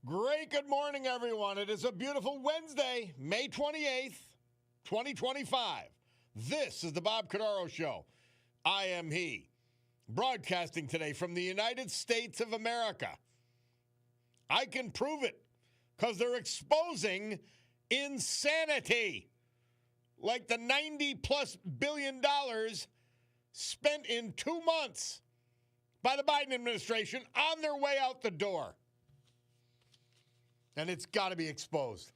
Great good morning, everyone. It is a beautiful Wednesday, May 28th, 2025. This is the Bob Cordaro Show. I am he. Broadcasting today from the United States of America. I can prove it because they're exposing insanity. Like the $90+ billion spent in 2 months by the Biden administration on their way out the door. And it's got to be exposed.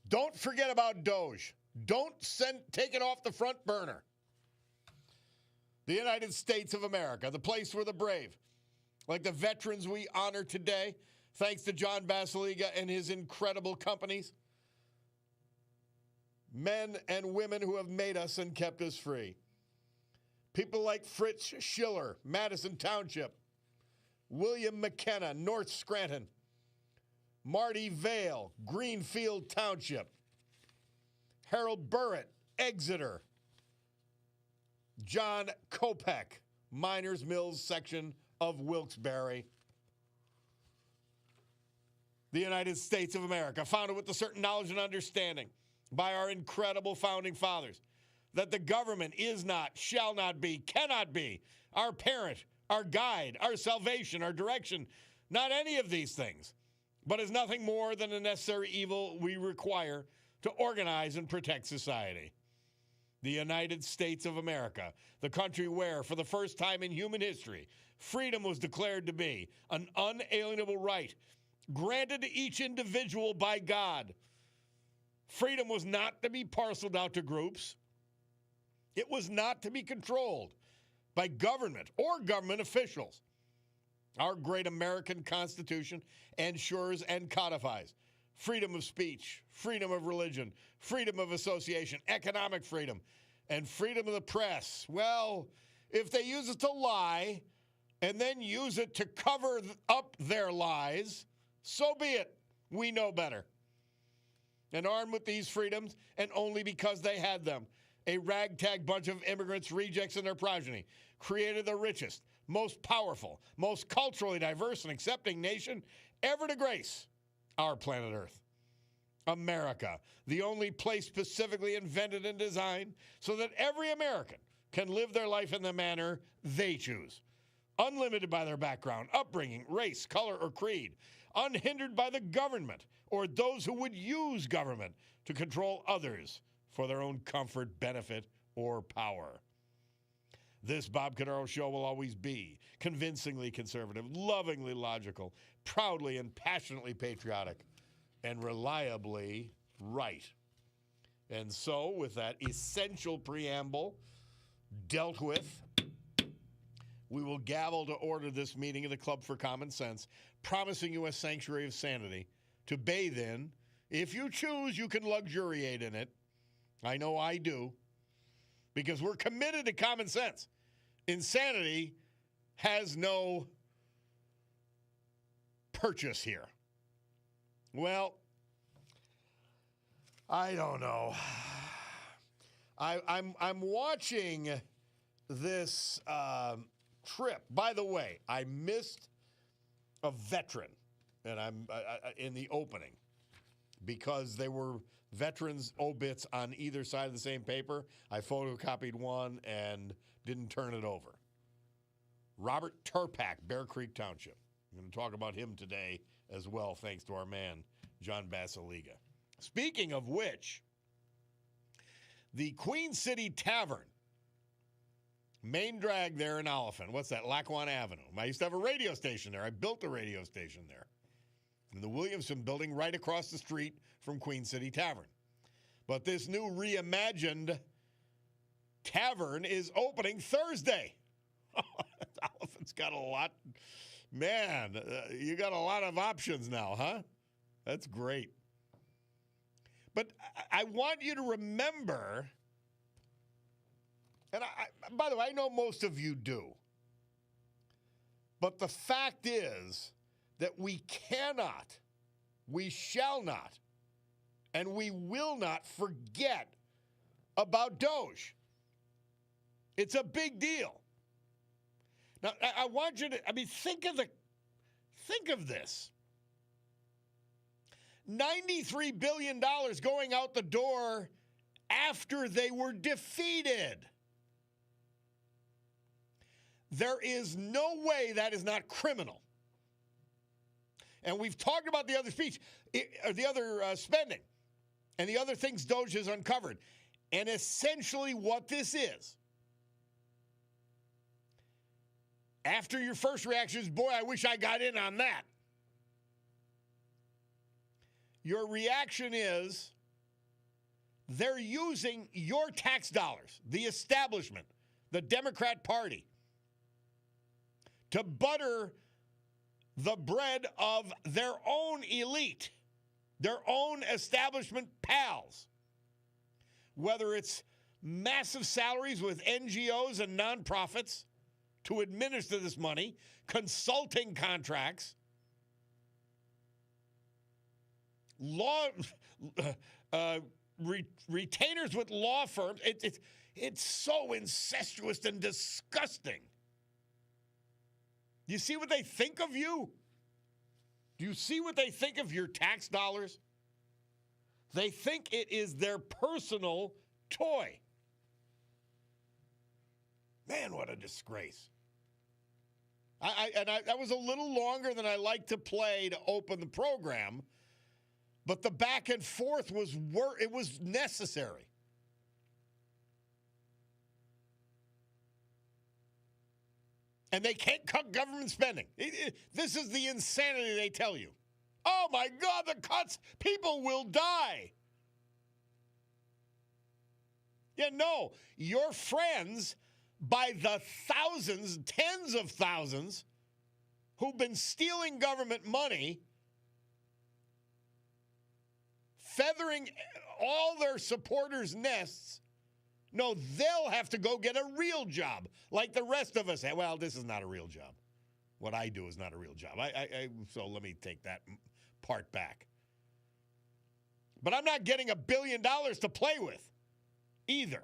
Don't forget about Doge. Don't take it off the front burner. The United States of America, the place for the brave. Like the veterans we honor today, thanks to John Basiliga and his incredible companies. Men and women who have made us and kept us free. People like Fritz Schiller, Madison Township. William McKenna, North Scranton. Marty Vale, Greenfield Township. Harold Burritt, Exeter. John Kopek, Miners Mills section of Wilkes-Barre. The United States of America, founded with a certain knowledge and understanding by our incredible founding fathers that the government is not, shall not be, cannot be our parent, our guide, our salvation, our direction, not any of these things, but is nothing more than a necessary evil we require to organize and protect society. The United States of America, the country where, for the first time in human history, freedom was declared to be an unalienable right granted to each individual by God. Freedom was not to be parceled out to groups. It was not to be controlled by government or government officials. Our great American Constitution ensures and codifies freedom of speech, freedom of religion, freedom of association, economic freedom, and freedom of the press. Well, if they use it to lie and then use it to cover up their lies, so be it. We know better. And armed with these freedoms, and only because they had them, a ragtag bunch of immigrants, rejects, and their progeny created the richest, most powerful, most culturally diverse and accepting nation ever to grace our planet Earth. America, the only place specifically invented and designed so that every American can live their life in the manner they choose, unlimited by their background, upbringing, race, color, or creed, unhindered by the government or those who would use government to control others for their own comfort, benefit, or power. This Bob Cordaro Show will always be convincingly conservative, lovingly logical, proudly and passionately patriotic, and reliably right. And so, with that essential preamble dealt with, we will gavel to order this meeting of the Club for Common Sense, promising you a sanctuary of sanity to bathe in. If you choose, you can luxuriate in it. I know I do, because we're committed to common sense. Insanity has no purchase here. Well, I don't know. I'm watching this trip. By the way, I missed a veteran, and I'm in the opening, because they were veterans' obits on either side of the same paper. I photocopied one and didn't turn it over. Robert Turpak, Bear Creek Township. I'm going to talk about him today as well, thanks to our man, John Basiliga. Speaking of which, the Queen City Tavern, main drag there in Oliphant. What's that? Lackawanna Avenue. I used to have a radio station there. I built a radio station there in the Williamson building right across the street from Queen City Tavern. But this new reimagined tavern is opening Thursday. Oliphant's got a lot. Man, you got a lot of options now, huh? That's great. But I want you to remember, and by the way, I know most of you do, but the fact is that we cannot, we shall not, and we will not forget about Doge. It's a big deal. Now, I want you to, think of this. $93 billion going out the door after they were defeated. There is no way that is not criminal. And we've talked about the other spending and the other things Doge has uncovered. And essentially what this is, after your first reaction is, boy, I wish I got in on that. Your reaction is they're using your tax dollars, the establishment, the Democrat Party, to butter the bread of their own elite, their own establishment pals. Whether it's massive salaries with NGOs and nonprofits to administer this money, consulting contracts, retainers with law firms. It's so incestuous and disgusting. Do you see what they think of you? Do you see what they think of your tax dollars? They think it is their personal toy. Man, what a disgrace. That was a little longer than I like to play to open the program, but the back and forth was necessary. And they can't cut government spending. This is the insanity they tell you. Oh, my God, the cuts, people will die. Yeah, no, your friends, by the thousands, tens of thousands, who've been stealing government money, feathering all their supporters' nests, no, they'll have to go get a real job like the rest of us. Well, this is not a real job. What I do is not a real job. So let me take that part back. But I'm not getting $1 billion to play with either.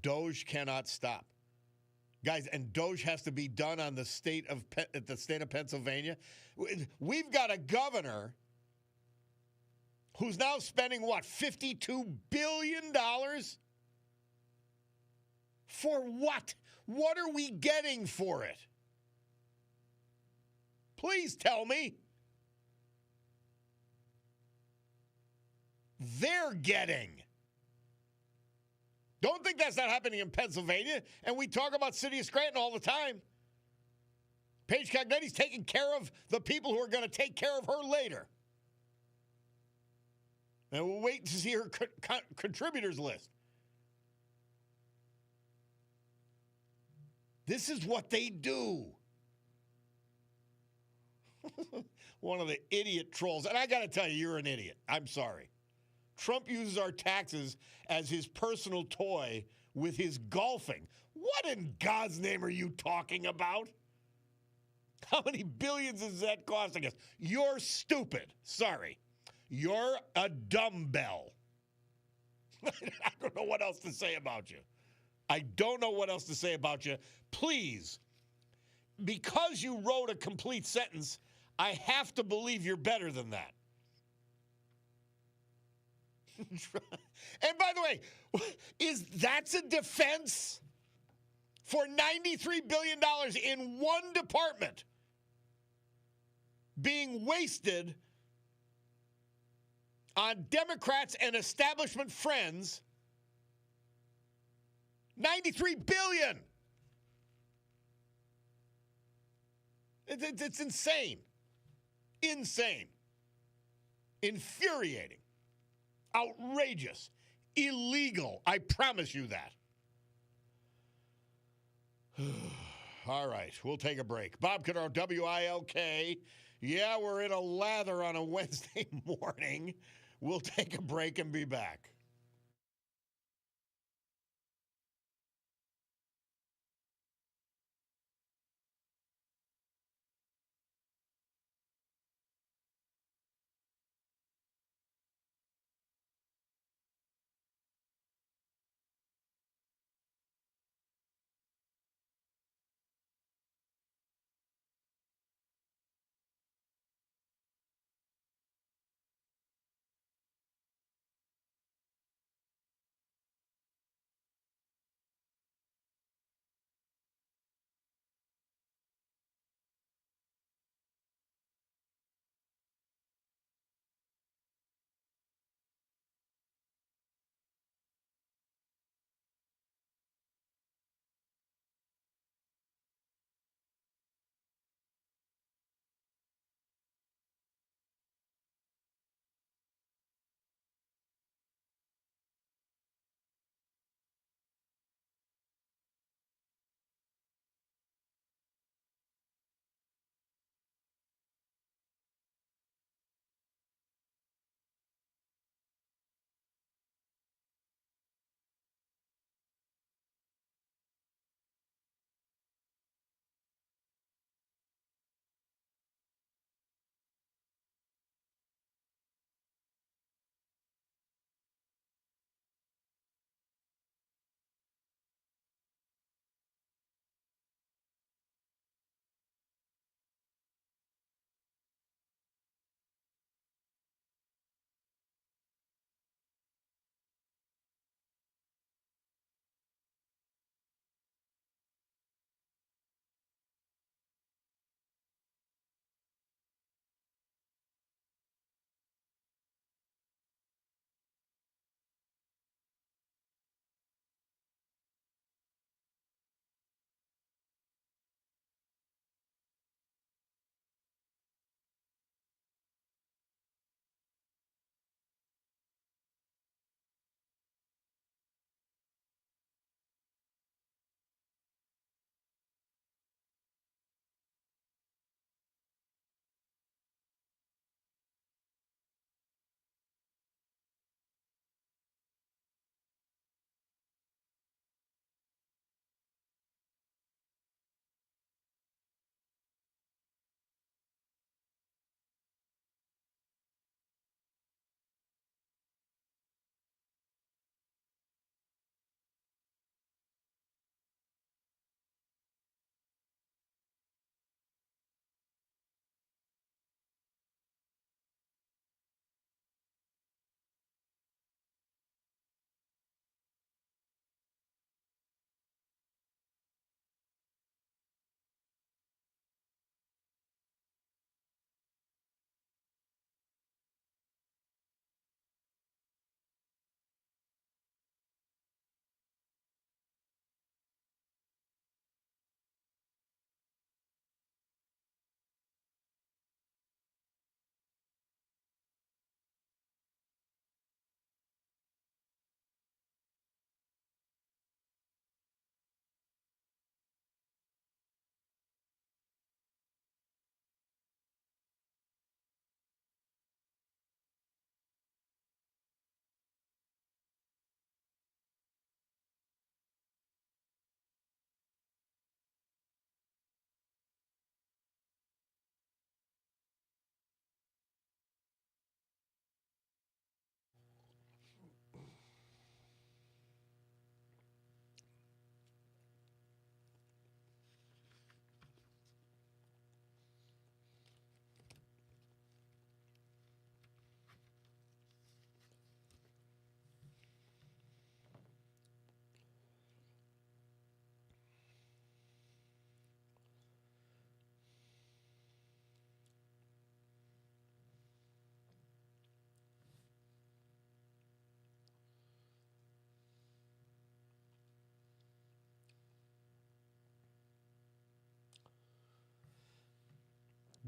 Doge cannot stop. Guys, and Doge has to be done on the state of Pennsylvania. We've got a governor who's now spending, what, $52 billion? For what? What are we getting for it? Please tell me. They're getting. Don't think that's not happening in Pennsylvania. And we talk about City of Scranton all the time. Paige Cognetti's taking care of the people who are going to take care of her later. And we'll wait to see her contributors list. This is what they do. One of the idiot trolls. And I got to tell you, you're an idiot. I'm sorry. Trump uses our taxes as his personal toy with his golfing. What in God's name are you talking about? How many billions is that costing us? You're stupid. Sorry. You're a dumbbell. I don't know what else to say about you. I don't know what else to say about you. Please, because you wrote a complete sentence, I have to believe you're better than that. And by the way, that's a defense for $93 billion in one department being wasted on Democrats and establishment friends. $93 billion. It's insane. Insane. Infuriating. Outrageous. Illegal. I promise you that. All right, we'll take a break. Bob Cordaro, WILK. Yeah, we're in a lather on a Wednesday morning. We'll take a break and be back.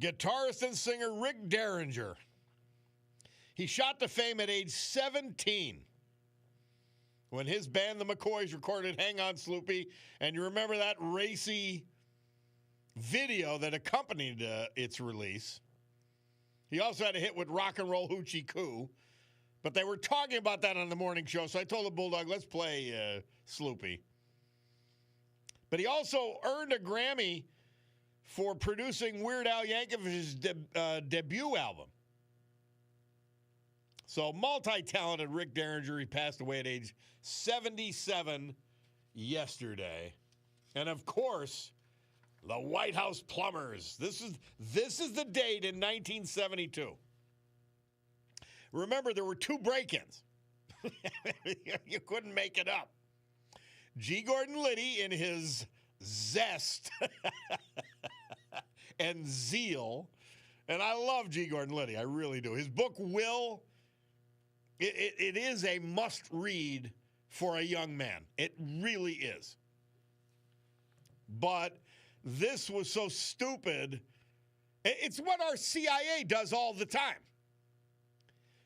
Guitarist and singer Rick Derringer. He shot to fame at age 17 when his band, the McCoys, recorded Hang On Sloopy. And you remember that racy video that accompanied its release. He also had a hit with Rock and Roll Hoochie Coo. But they were talking about that on the morning show, so I told the Bulldog, let's play Sloopy. But he also earned a Grammy for producing Weird Al Yankovic's debut album. So multi-talented Rick Derringer, he passed away at age 77 yesterday. And of course, the White House plumbers. This is the date in 1972. Remember, there were 2 break-ins. You couldn't make it up. G. Gordon Liddy, in his zest and zeal, and I love G. Gordon Liddy, I really do. His book, it is a must-read for a young man. It really is. But this was so stupid. It's what our CIA does all the time.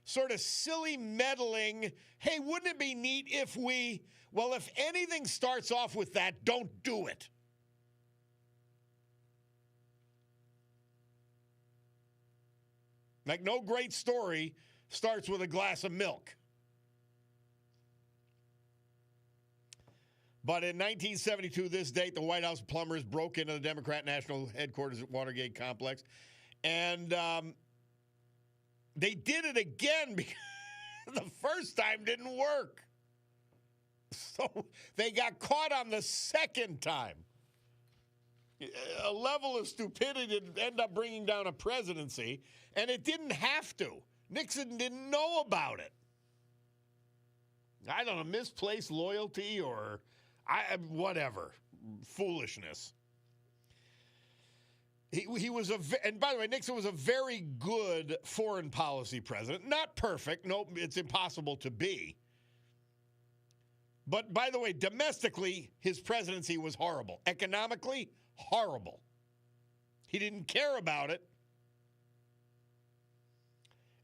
Sort of silly meddling. Hey, wouldn't it be neat if we... Well, if anything starts off with that, don't do it. Like no great story starts with a glass of milk. But in 1972, this date, the White House plumbers broke into the Democrat National Headquarters at Watergate Complex. And they did it again because the first time didn't work. So they got caught on the second time. A level of stupidity that ended up bringing down a presidency, and it didn't have to. Nixon didn't know about it. I don't know, misplaced loyalty or whatever, foolishness. He was and by the way, Nixon was a very good foreign policy president. Not perfect. No, it's impossible to be. But by the way, domestically, his presidency was horrible. Economically, horrible. He didn't care about it.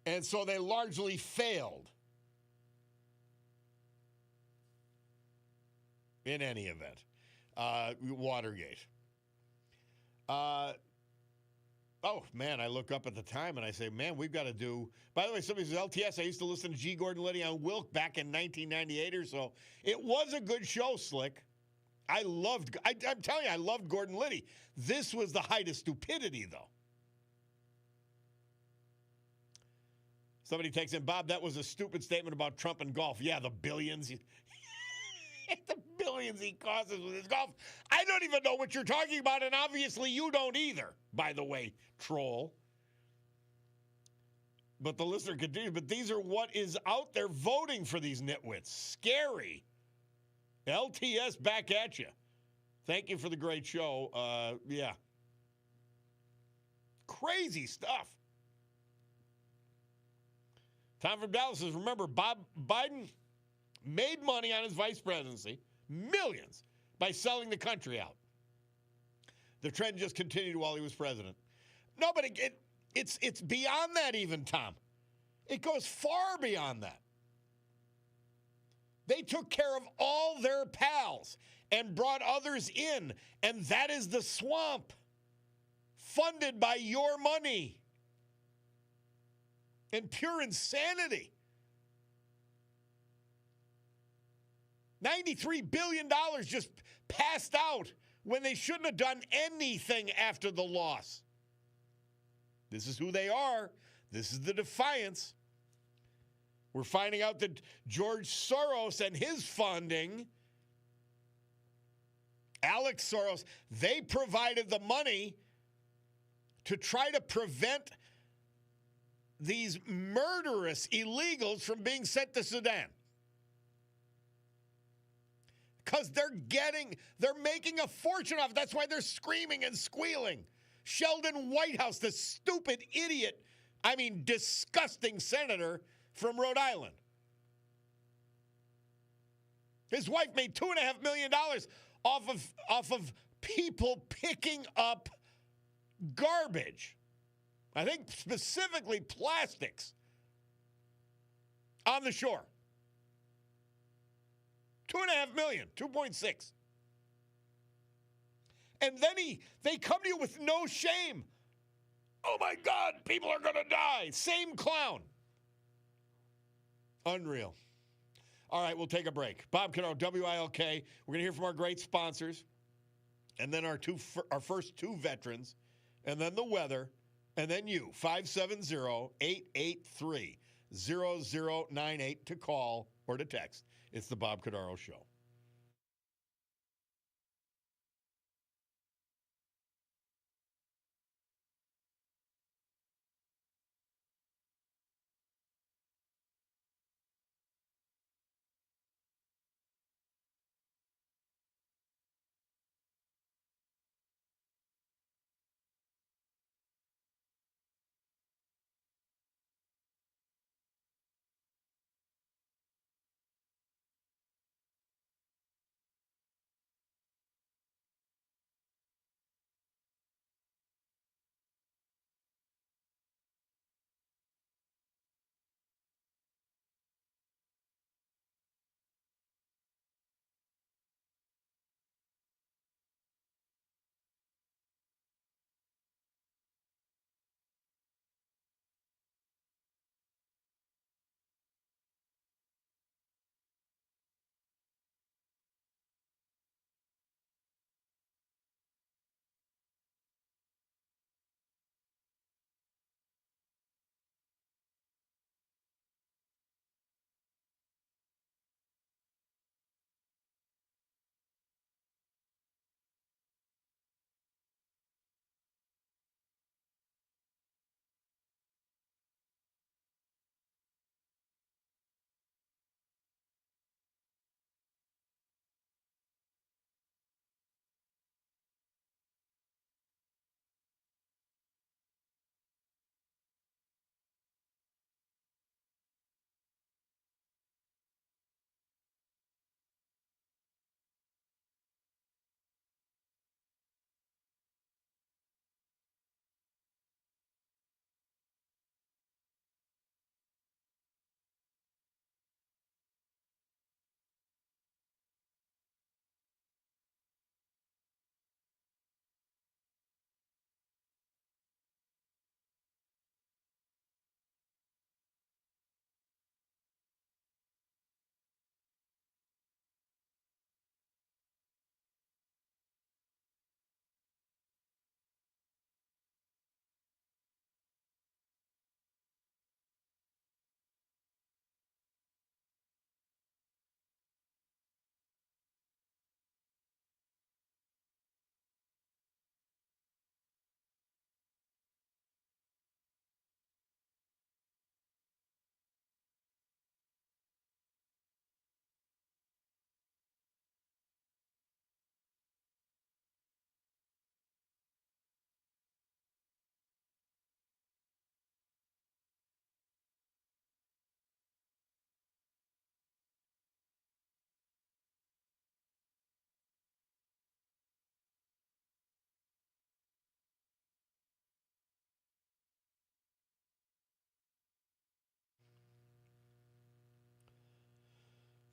And so they largely failed. In any event, Watergate. Oh, man, I look up at the time and I say, man, we've got to do... By the way, somebody says, LTS, I used to listen to G. Gordon Liddy on Wilk back in 1998 or so. It was a good show, Slick. I'm telling you, I loved Gordon Liddy. This was the height of stupidity, though. Somebody takes in, Bob, that was a stupid statement about Trump and golf. Yeah, the billions. The billions he causes with his golf. I don't even know what you're talking about, and obviously you don't either, by the way, troll. But the listener continues, but these are what is out there voting for these nitwits. Scary. LTS back at you. Thank you for the great show. Yeah. Crazy stuff. Tom from Dallas says, remember, Biden made money on his vice presidency, millions, by selling the country out. The trend just continued while he was president. No, but it's beyond that even, Tom. It goes far beyond that. They took care of all their pals and brought others in, and that is the swamp, funded by your money. And pure insanity. $93 billion just passed out when they shouldn't have done anything after the loss. This is who they are. This is the defiance. We're finding out that George Soros and his funding, Alex Soros, they provided the money to try to prevent these murderous illegals from being sent to Sudan. Because they're making a fortune off it. That's why they're screaming and squealing. Sheldon Whitehouse, the stupid idiot, disgusting senator from Rhode Island. His wife made $2.5 million off of people picking up garbage. I think specifically plastics on the shore. 2.5 million, 2.6. And then they come to you with no shame. Oh my God, people are going to die. Same clown. Unreal. All right, we'll take a break. Bob Cordaro, WILK. We're going to hear from our great sponsors, and then our first two veterans, and then the weather, and then you. 570-883-0098 to call or to text. It's the Bob Cordaro Show.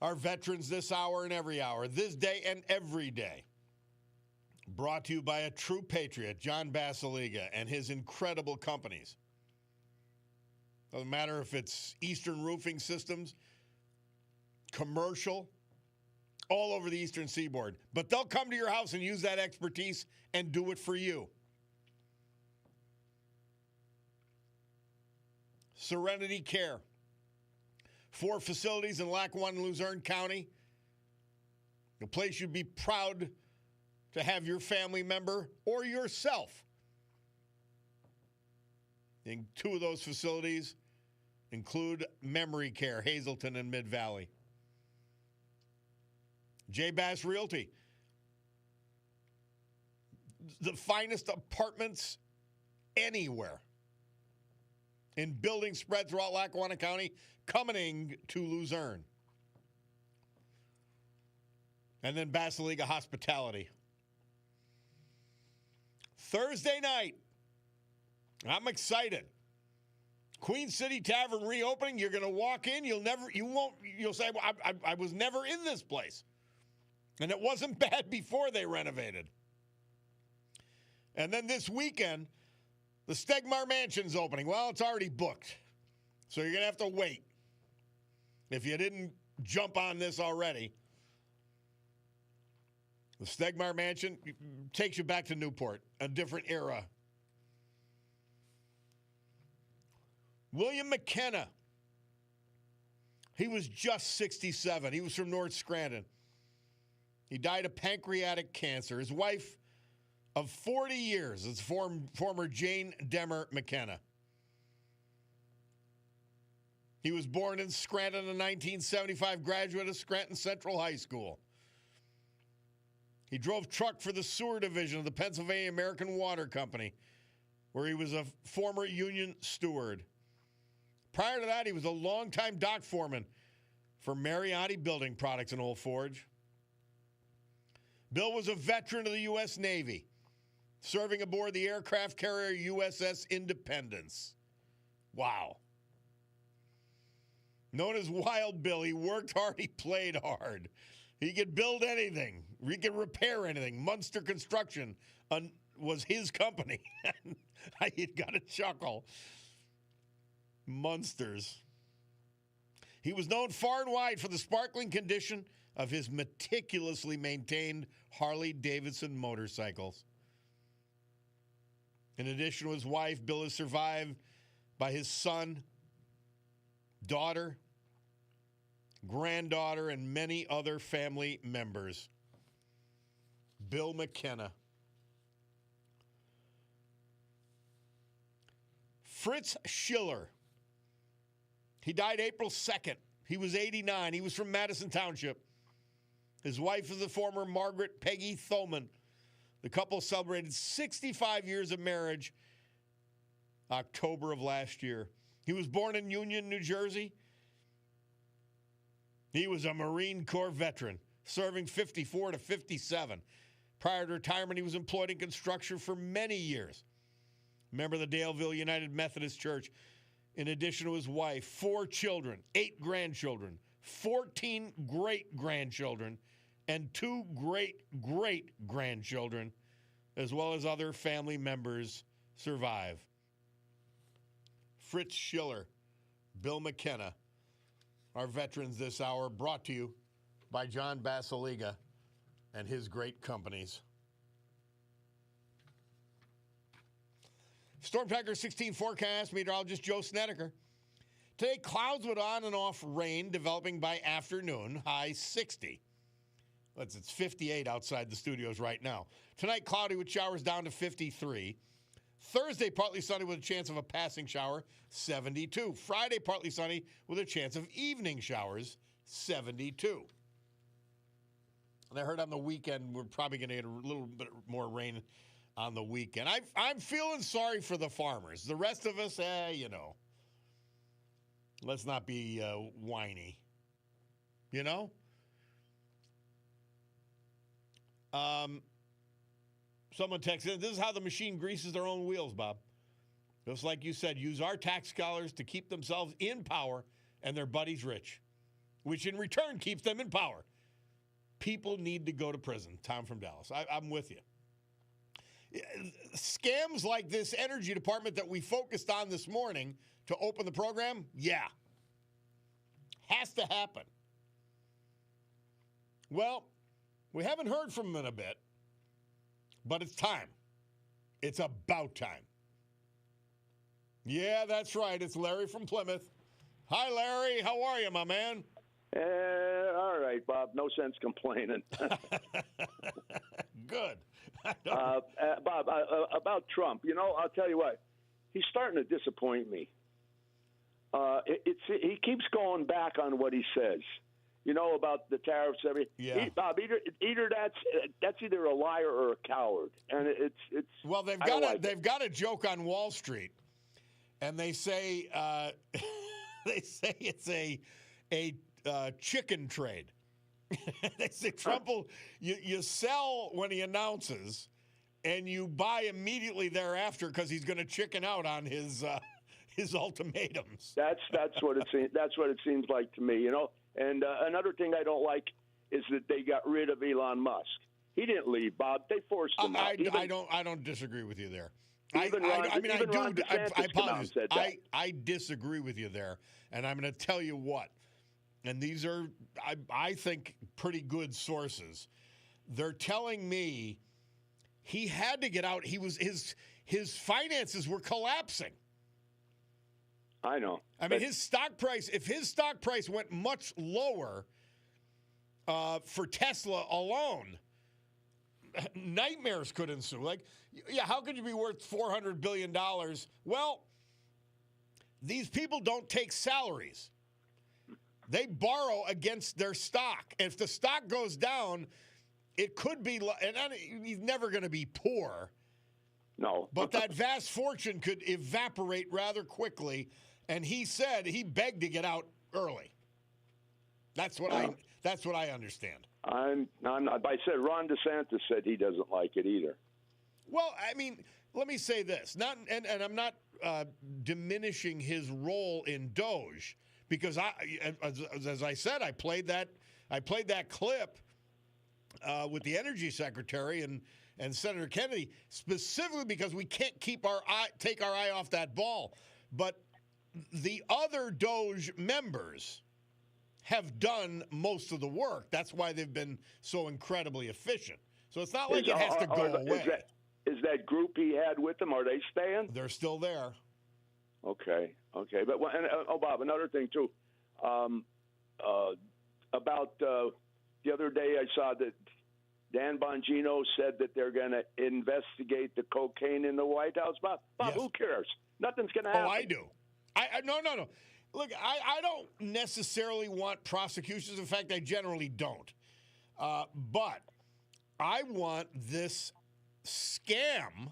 Our veterans this hour and every hour, this day and every day. Brought to you by a true patriot, John Basiliga, and his incredible companies. Doesn't matter if it's Eastern Roofing Systems, commercial, all over the Eastern Seaboard. But they'll come to your house and use that expertise and do it for you. Serenity Care. 4 facilities in Lackawanna and Luzerne County. A place you'd be proud to have your family member or yourself. And 2 of those facilities include memory care, Hazelton and Mid-Valley. J. Bass Realty. The finest apartments anywhere. In buildings spread throughout Lackawanna County, coming to Luzerne. And then Basiliga Hospitality. Thursday night, I'm excited. Queen City Tavern reopening. You're going to walk in. You'll say, well, I was never in this place. And it wasn't bad before they renovated. And then this weekend, the Stegmar Mansion's opening. Well, it's already booked. So you're going to have to wait. If you didn't jump on this already. The Stegmar Mansion takes you back to Newport, a different era. William McKenna. He was just 67. He was from North Scranton. He died of pancreatic cancer. His wife of 40 years is former Jane Demmer McKenna. He was born in Scranton in 1975, graduate of Scranton Central High School. He drove truck for the sewer division of the Pennsylvania American Water Company, where he was a former union steward. Prior to that, he was a longtime dock foreman for Mariani Building Products in Old Forge. Bill was a veteran of the U.S. Navy, serving aboard the aircraft carrier USS Independence. Wow. Known as Wild Bill, he worked hard, he played hard. He could build anything. He could repair anything. Munster Construction was his company. I got a chuckle. Munsters. He was known far and wide for the sparkling condition of his meticulously maintained Harley-Davidson motorcycles. In addition to his wife, Bill is survived by his son, daughter, granddaughter, and many other family members. Bill McKenna. Fritz Schiller. He died April 2nd. He was 89. He was from Madison Township. His wife is the former Margaret Peggy Thoman. The couple celebrated 65 years of marriage October of last year. He was born in Union, New Jersey. He was a Marine Corps veteran, serving 54 to 57. Prior to retirement, he was employed in construction for many years. Member of the Daleville United Methodist Church. In addition to his wife, 4 children, 8 grandchildren, 14 great-grandchildren, and 2 great-great-grandchildren, as well as other family members, survive. Fritz Schiller, Bill McKenna, our veterans this hour, brought to you by John Basiliga and his great companies. Storm Tracker 16 forecast, meteorologist Joe Snedeker. Today, clouds with on and off rain developing by afternoon, high 60. It's 58 outside the studios right now. Tonight, cloudy with showers down to 53. Thursday, partly sunny with a chance of a passing shower, 72. Friday, partly sunny with a chance of evening showers, 72. And I heard on the weekend we're probably going to get a little bit more rain on the weekend. I'm feeling sorry for the farmers. The rest of us, let's not be whiny. Someone texted, this is how the machine greases their own wheels, Bob. Just like you said, use our tax dollars to keep themselves in power and their buddies rich, which in return keeps them in power. People need to go to prison. Tom from Dallas. I'm with you. Scams like this energy department that we focused on this morning to open the program, has to happen. Well, we haven't heard from them in a bit, but it's time. It's about time. Yeah, that's right. It's Larry from Plymouth. Hi, Larry. How are you, my man? All right, Bob. No sense complaining. Good. Bob, about Trump, I'll tell you what. He's starting to disappoint me. He keeps going back on what he says. About the tariffs, everything. Yeah. Bob, either that's either a liar or a coward, and it's. Well, they've got a joke on Wall Street, and they say it's a chicken trade. They say Trump will you sell when he announces, and you buy immediately thereafter because he's going to chicken out on his ultimatums. That's what it seems. That's what it seems like to me. You know. And another thing I don't like is that they got rid of Elon Musk. He didn't leave, Bob. They forced him out. I don't disagree with you there. I apologize. I disagree with you there, and I'm going to tell you what. And these are, I think, pretty good sources. They're telling me he had to get out. His finances were collapsing. I know. I mean, his stock price. If his stock price went much lower for Tesla alone, nightmares could ensue. Like, yeah, how could you be worth $400 billion? Well, these people don't take salaries. They borrow against their stock. And if the stock goes down, it could be, and he's never going to be poor. No. But that vast fortune could evaporate rather quickly. And he said he begged to get out early. That's what I understand. I'm not. I said Ron DeSantis said he doesn't like it either. Well, I mean, let me say this. And I'm not diminishing his role in Doge, because as I said, I played that clip with the energy secretary and Senator Kennedy specifically because we can't take our eye off that ball. But the other Doge members have done most of the work. That's why they've been so incredibly efficient. So it's not like it has to go away. Is that group he had with him, are they staying? They're still there. Okay. But Bob, another thing too, about the other day I saw that Dan Bongino said that they're going to investigate the cocaine in the White House. Bob, yes. Who cares? Nothing's going to happen. Oh, I do. No. Look, I don't necessarily want prosecutions. In fact, I generally don't. But I want this scam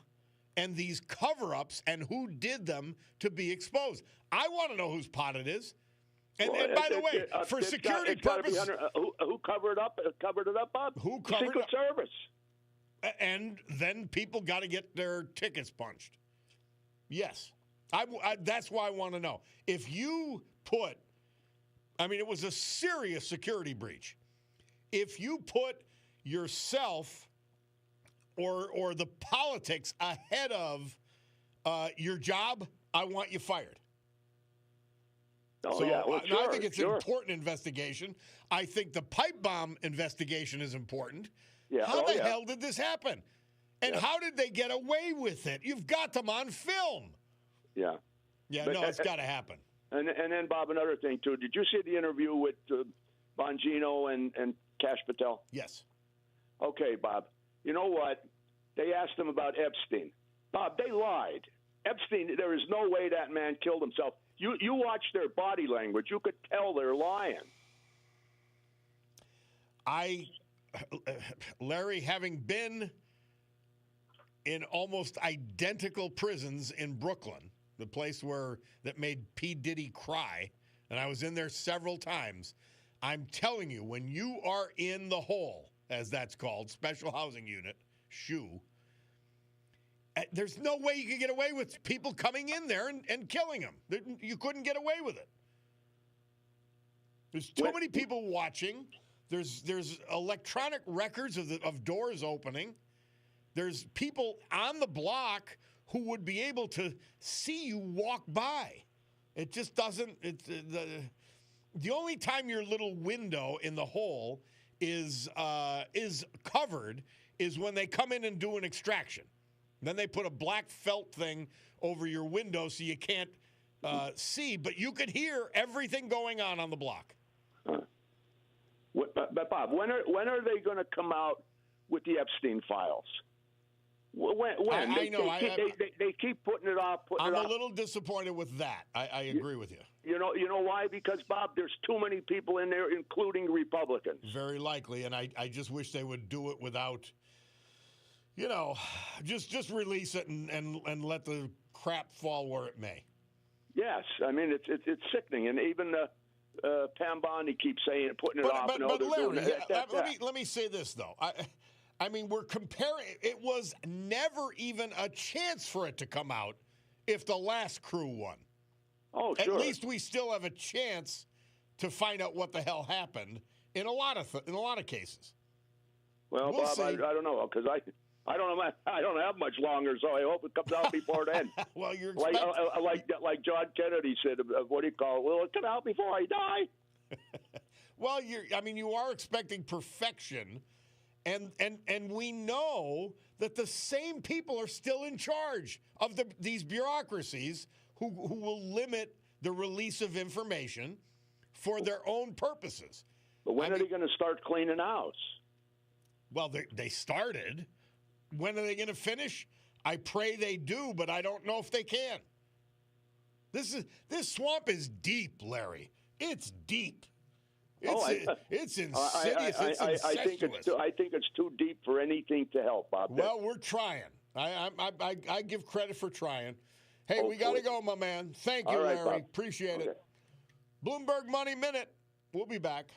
and these cover-ups and who did them to be exposed. I want to know whose pot it is. And by the way, for security purposes, who covered it up? Bob? Who covered Secret up? Service. And then people got to get their tickets punched. Yes. That's why I want to know. If you put, it was a serious security breach. If you put yourself or the politics ahead of your job, I want you fired. Oh, yeah. Well, sure, I think it's an important investigation. I think the pipe bomb investigation is important. Yeah. How the hell did this happen? And how did they get away with it? You've got them on film. Yeah. Yeah, but, it's got to happen. And then, Bob, another thing, too. Did you see the interview with Bongino and Kash Patel? Yes. Okay, Bob. You know what? They asked him about Epstein. Bob, they lied. Epstein, there is no way that man killed himself. You watch their body language. You could tell they're lying. Larry, having been in almost identical prisons in Brooklyn, the place that made P. Diddy cry, and I was in there several times, I'm telling you, when you are in the hole, as that's called, special housing unit, SHU, there's no way you could get away with people coming in there and killing them. You couldn't get away with it. There's too many people watching. There's electronic records of doors opening. There's people on the block who would be able to see you walk by. It just doesn't. The only time your little window in the hole is covered is when they come in and do an extraction. Then they put a black felt thing over your window so you can't see, but you could hear everything going on the block. But Bob, when are they going to come out with the Epstein files? When? I know. They keep putting it off. I'm a little disappointed with that. I agree with you. You know why? Because, Bob, there's too many people in there, including Republicans. Very likely, and I just wish they would do it without, just release it and let the crap fall where it may. Yes, it's sickening, and even Pam Bondi keeps saying putting it off. But Larry, let me say this though. I mean, we're comparing. It was never even a chance for it to come out if the last crew won. Oh, sure. At least we still have a chance to find out what the hell happened in a lot of cases. Well, we'll Bob, I don't know, because I don't have much longer, so I hope it comes out before then. Well, you're like John Kennedy said, what do you call it? Will it come out before I die? Well, you are expecting perfection, and we know that the same people are still in charge of these bureaucracies who will limit the release of information for their own purposes. But when are they going to start cleaning house? Well, they started. When are they going to finish? I pray they do, but I don't know if they can. This swamp is deep, Larry. It's deep. It's insidious. It's incestuous. I think it's too deep for anything to help, Bob. Well, we're trying. I give credit for trying. Hey, Hopefully. We got to go, my man. Thank you, All right, Larry. Bob. Appreciate Okay. it. Bloomberg Money Minute. We'll be back.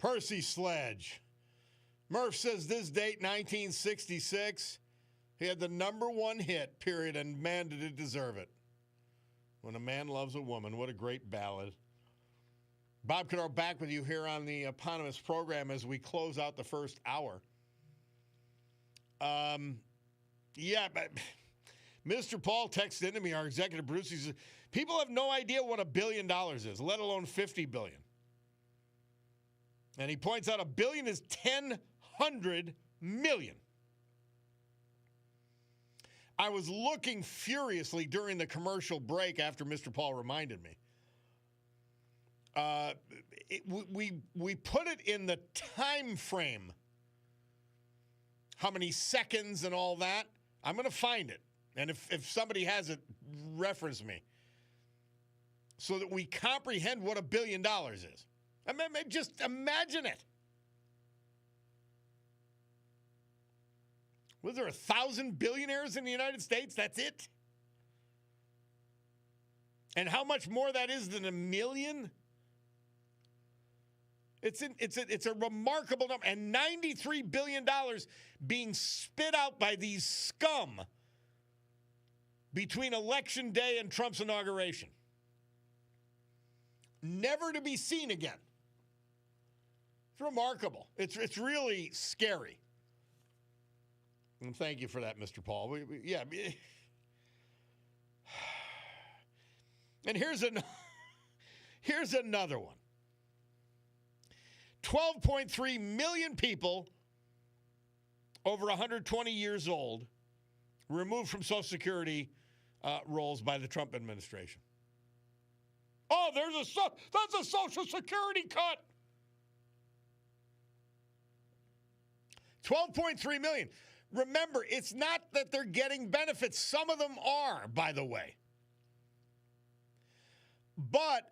Percy Sledge. Murph says this date, 1966, he had the #1 hit, period, and man, did it deserve it. When a Man Loves a Woman. What a great ballad. Bob Cordaro back with you here on the eponymous program as we close out the first hour. Yeah, but Mr. Paul texted into me, our executive producer, he says, people have no idea what $1 billion is, let alone $50 billion. And he points out $1 billion is 100 million. I was looking furiously during the commercial break after Mr. Paul reminded me. We put it in the time frame, how many seconds and all that. I'm going to find it. And if somebody has it, reference me. So that we comprehend what $1 billion is. I mean, just imagine it. Was there 1,000 billionaires in the United States? That's it? And how much more that is than 1 million? It's a remarkable number. And $93 billion being spit out by these scum between Election Day and Trump's inauguration. Never to be seen again. It's remarkable. It's really scary. And thank you for that, Mr. Paul. Yeah. And here's another one. 12.3 million people over 120 years old removed from Social Security rolls by the Trump administration. Oh, that's a Social Security cut. 12.3 million. Remember, it's not that they're getting benefits. Some of them are, by the way. But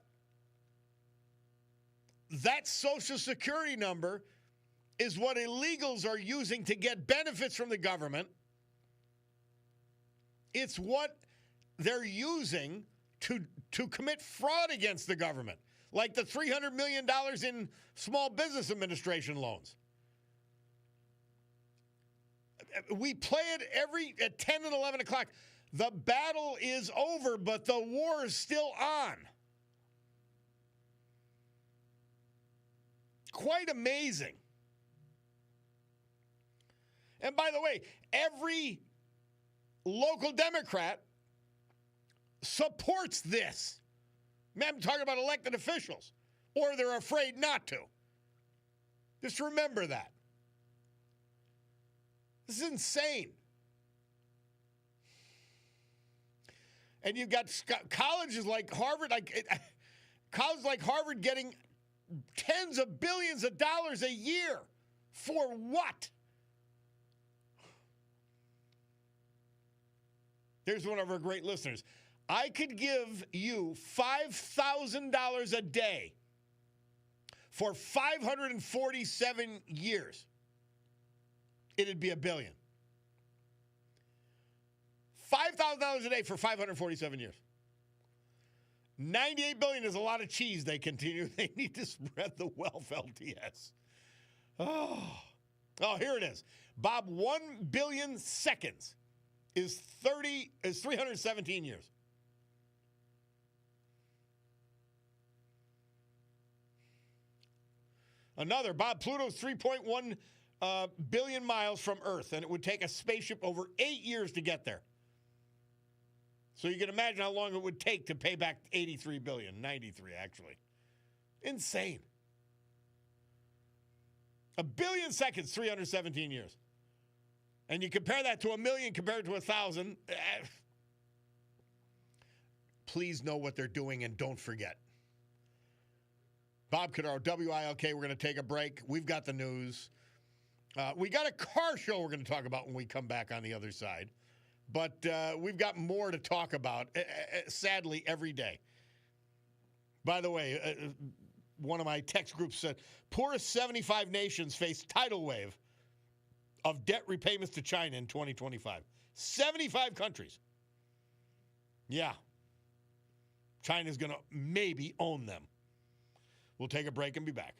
that Social Security number is what illegals are using to get benefits from the government. It's what they're using to commit fraud against the government, like the $300 million in Small Business Administration loans. We play it at 10 and 11 o'clock. The battle is over, but the war is still on. Quite amazing. And by the way, every local Democrat supports this. I'm talking about elected officials, or they're afraid not to. Just remember that. This is insane. And you've got colleges like Harvard, colleges like Harvard getting tens of billions of dollars a year. For what? Here's one of our great listeners. I could give you $5,000 a day for 547 years. It'd be $1 billion. $5,000 a day for 547 years. $98 billion is a lot of cheese. They continue. They need to spread the wealth, LTS. Oh, here it is. Bob, 1 billion seconds is 317 years. Another, Bob, Pluto's 3.1 billion miles from Earth, and it would take a spaceship over 8 years to get there. So you can imagine how long it would take to pay back 83 billion, 93 actually. Insane. 1 billion seconds, 317 years. And you compare that to 1 million compared to 1,000. Please know what they're doing and don't forget. Bob Cordaro, WILK, we're going to take a break. We've got the news. We got a car show we're going to talk about when we come back on the other side. But we've got more to talk about, sadly, every day. By the way, one of my text groups said, poorest 75 nations face tidal wave of debt repayments to China in 2025. 75 countries. Yeah. China's going to maybe own them. We'll take a break and be back.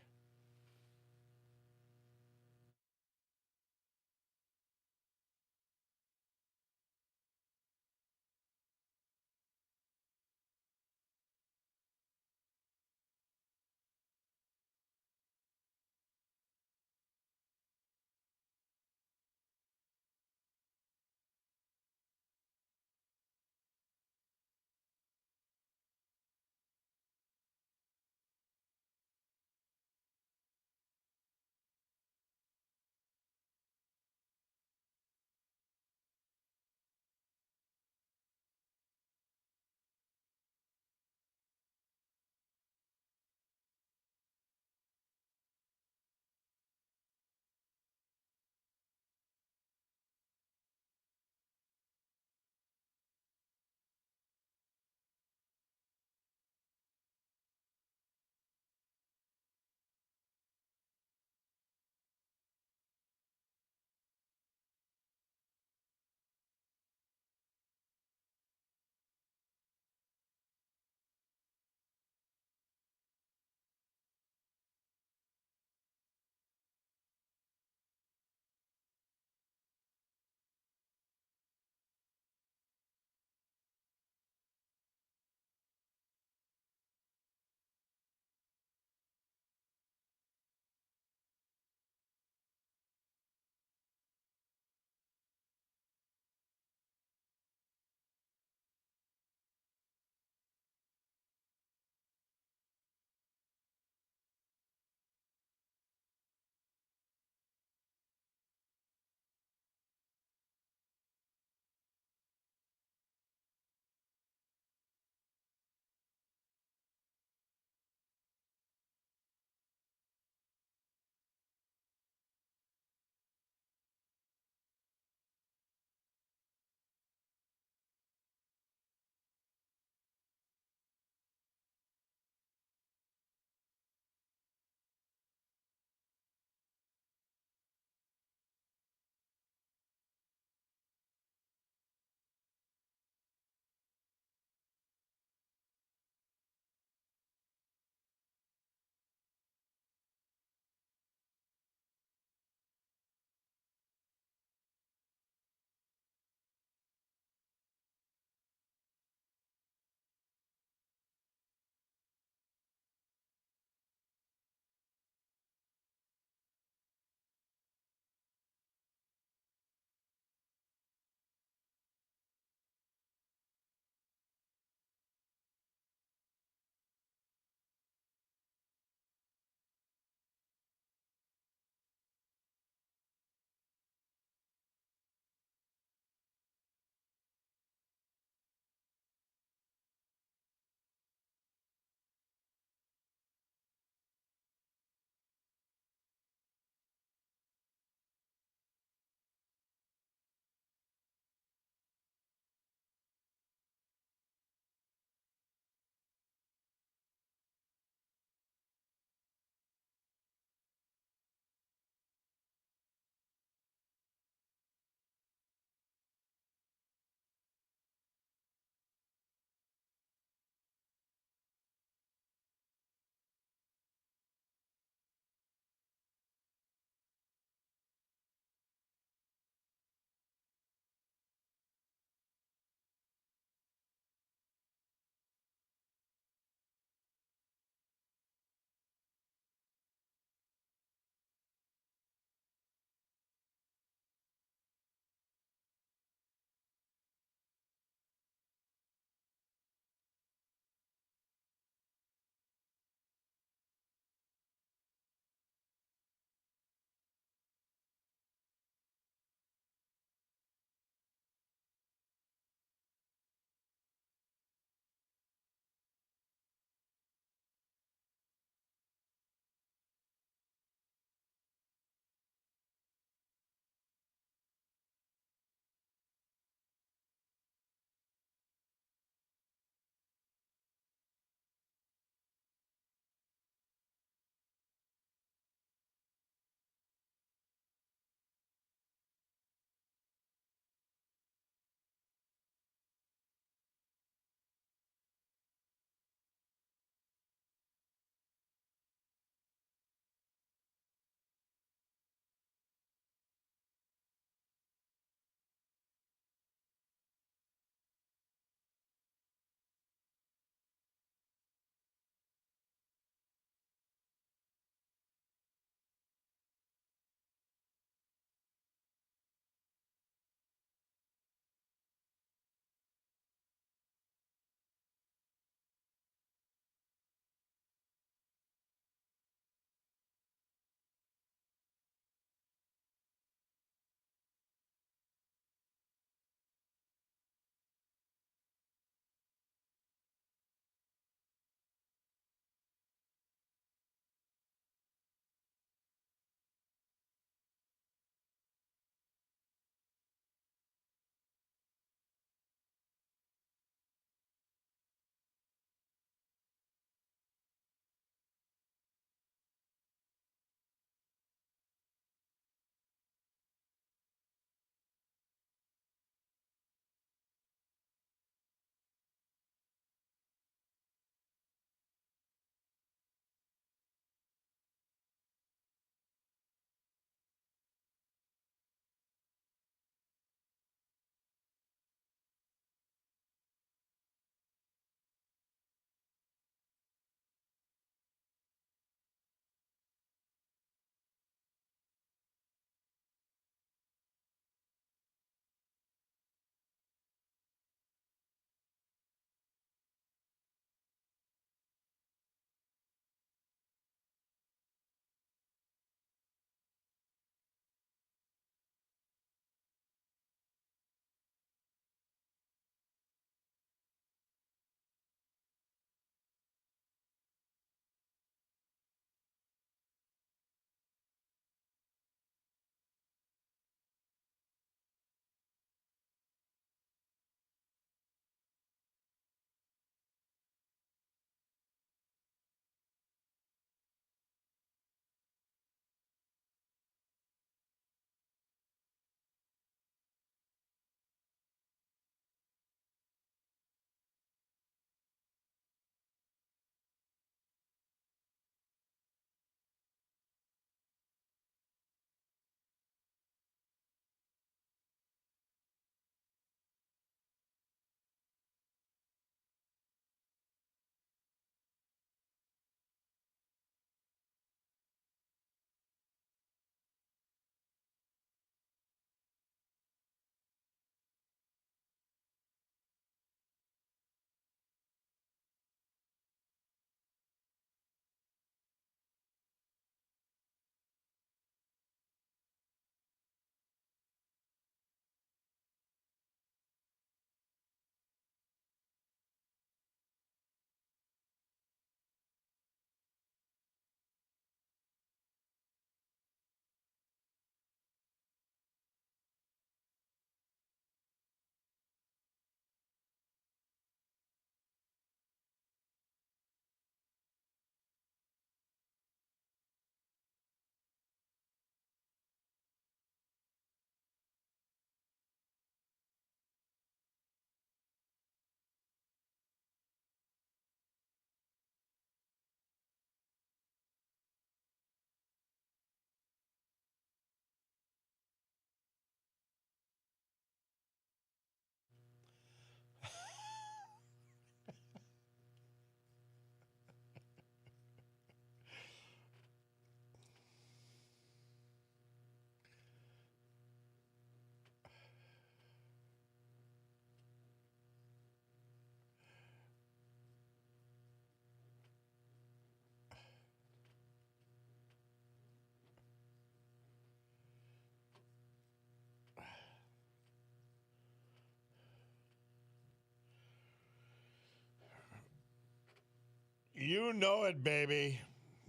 You know it, baby.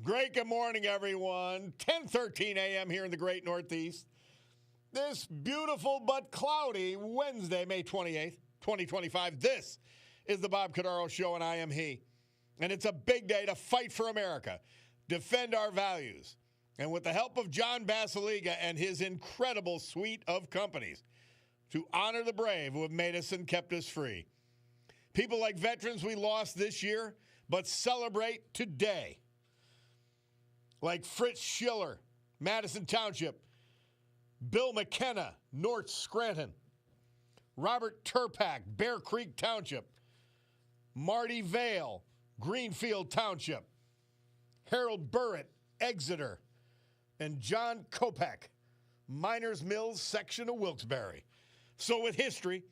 Great good morning, everyone. 10:13 a.m. here in the great Northeast. This beautiful but cloudy Wednesday, May 28th, 2025. This is the Bob Cordaro Show, and I am he. And it's a big day to fight for America, defend our values, and with the help of John Basiliga and his incredible suite of companies, to honor the brave who have made us and kept us free. People like veterans we lost this year, but celebrate today. Like Fritz Schiller, Madison Township, Bill McKenna, North Scranton, Robert Turpak, Bear Creek Township, Marty Vale, Greenfield Township, Harold Burritt, Exeter, and John Kopak, Miners Mills section of Wilkes-Barre. So with history,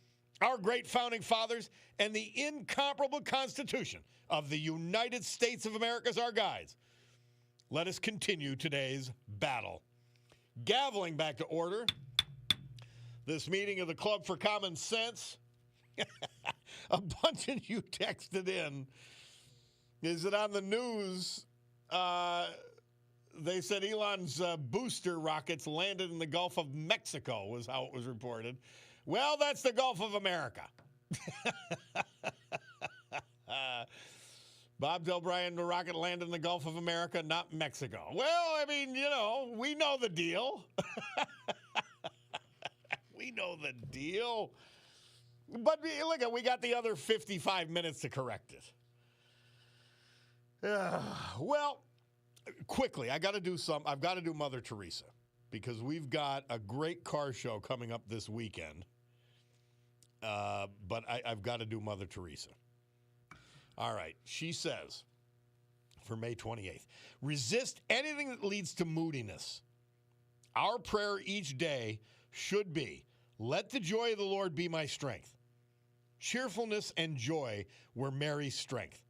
our great founding fathers, and the incomparable Constitution of the United States of America as our guides, let us continue today's battle. Gaveling back to order, this meeting of the Club for Common Sense, a bunch of you texted in, is it on the news? They said Elon's booster rockets landed in the Gulf of Mexico, was how it was reported. Well, that's the Gulf of America. Bob Delbrian, the rocket landed in the Gulf of America, not Mexico. Well, I mean, you know, we know the deal. We know the deal. But look, we got the other 55 minutes to correct it. Well, quickly, I've got to do Mother Teresa, because we've got a great car show coming up this weekend. But I've got to do Mother Teresa. All right. She says, for May 28th, resist anything that leads to moodiness. Our prayer each day should be, let the joy of the Lord be my strength. Cheerfulness and joy were Mary's strength.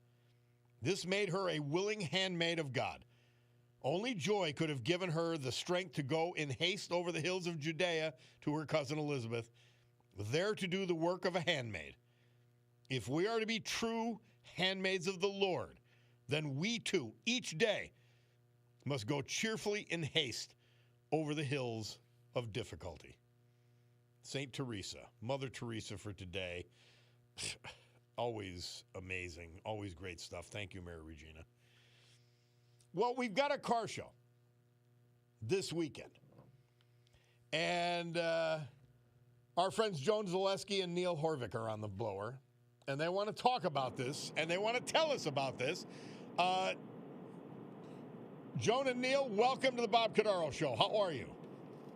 This made her a willing handmaid of God. Only joy could have given her the strength to go in haste over the hills of Judea to her cousin Elizabeth, there to do the work of a handmaid. If we are to be true handmaids of the Lord, then we too, each day, must go cheerfully in haste over the hills of difficulty. St. Teresa, Mother Teresa for today. Always amazing, always great stuff. Thank you, Mary Regina. Well, we've got a car show this weekend. And our friends Joan Zaleski and Neil Horvick are on the blower. And they want to talk about this, and they want to tell us about this. Joan and Neil, welcome to the Bob Cordaro Show. How are you?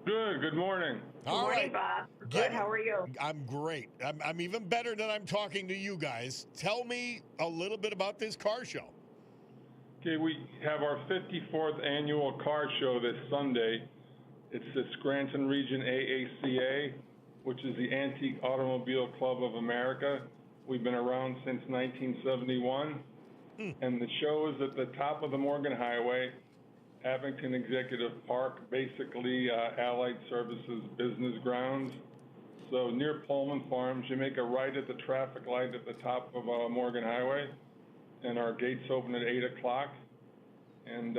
Good. Good morning. Good morning, Bob. Good. How are you? I'm great. I'm even better than I'm talking to you guys. Tell me a little bit about this car show. Okay, we have our 54th annual car show this Sunday. It's the Scranton Region AACA, which is the Antique Automobile Club of America. We've been around since 1971. And the show is at the top of the Morgan Highway, Abington Executive Park, basically Allied Services business grounds. So near Pullman Farms, you make a right at the traffic light at the top of Morgan Highway, and our gates open at 8 o'clock, and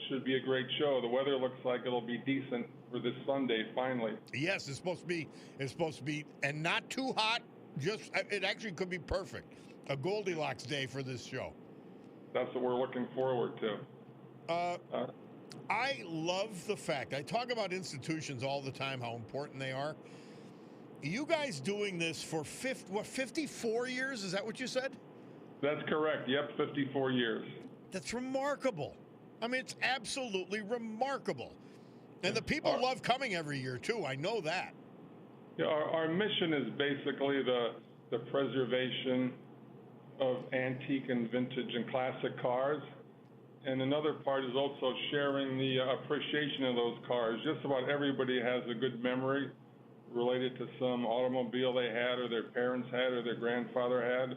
should be a great show. The weather looks like it'll be decent for this Sunday, finally. Yes, it's supposed to be, and not too hot. It actually could be perfect. A Goldilocks day for this show. That's what we're looking forward to. I love the fact, I talk about institutions all the time, how important they are. You guys doing this for 54 years? Is that what you said? That's correct. Yep, 54 years. That's remarkable. I mean, it's absolutely remarkable. And the people love coming every year, too. I know that. Yeah, our mission is basically the preservation of antique and vintage and classic cars. And another part is also sharing the appreciation of those cars. Just about everybody has a good memory related to some automobile they had, or their parents had, or their grandfather had.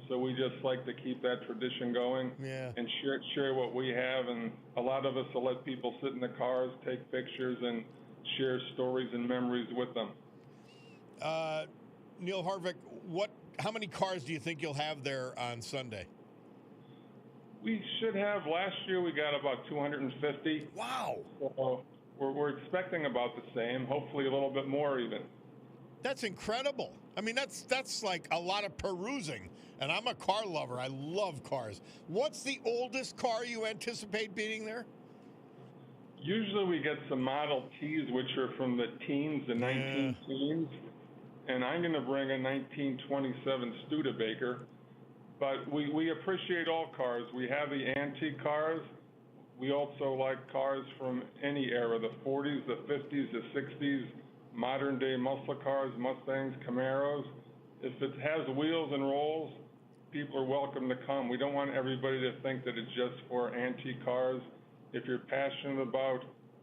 So we just like to keep that tradition going and share what we have. And a lot of us will let people sit in the cars, take pictures, and share stories and memories with them. Neil Harvick, how many cars do you think you'll have there on Sunday? We should have. Last year we got about 250. Wow. So we're expecting about the same, hopefully a little bit more even. That's incredible. I mean, that's like a lot of perusing. And I'm a car lover. I love cars. What's the oldest car you anticipate being there? Usually we get some Model Ts, which are from the teens, the 19 teens. And I'm going to bring a 1927 Studebaker. But we appreciate all cars. We have the antique cars. We also like cars from any era, the 40s, the 50s, the 60s, modern-day muscle cars, Mustangs, Camaros. If it has wheels and rolls, people are welcome to come. We don't want everybody to think that it's just for antique cars. If you're passionate about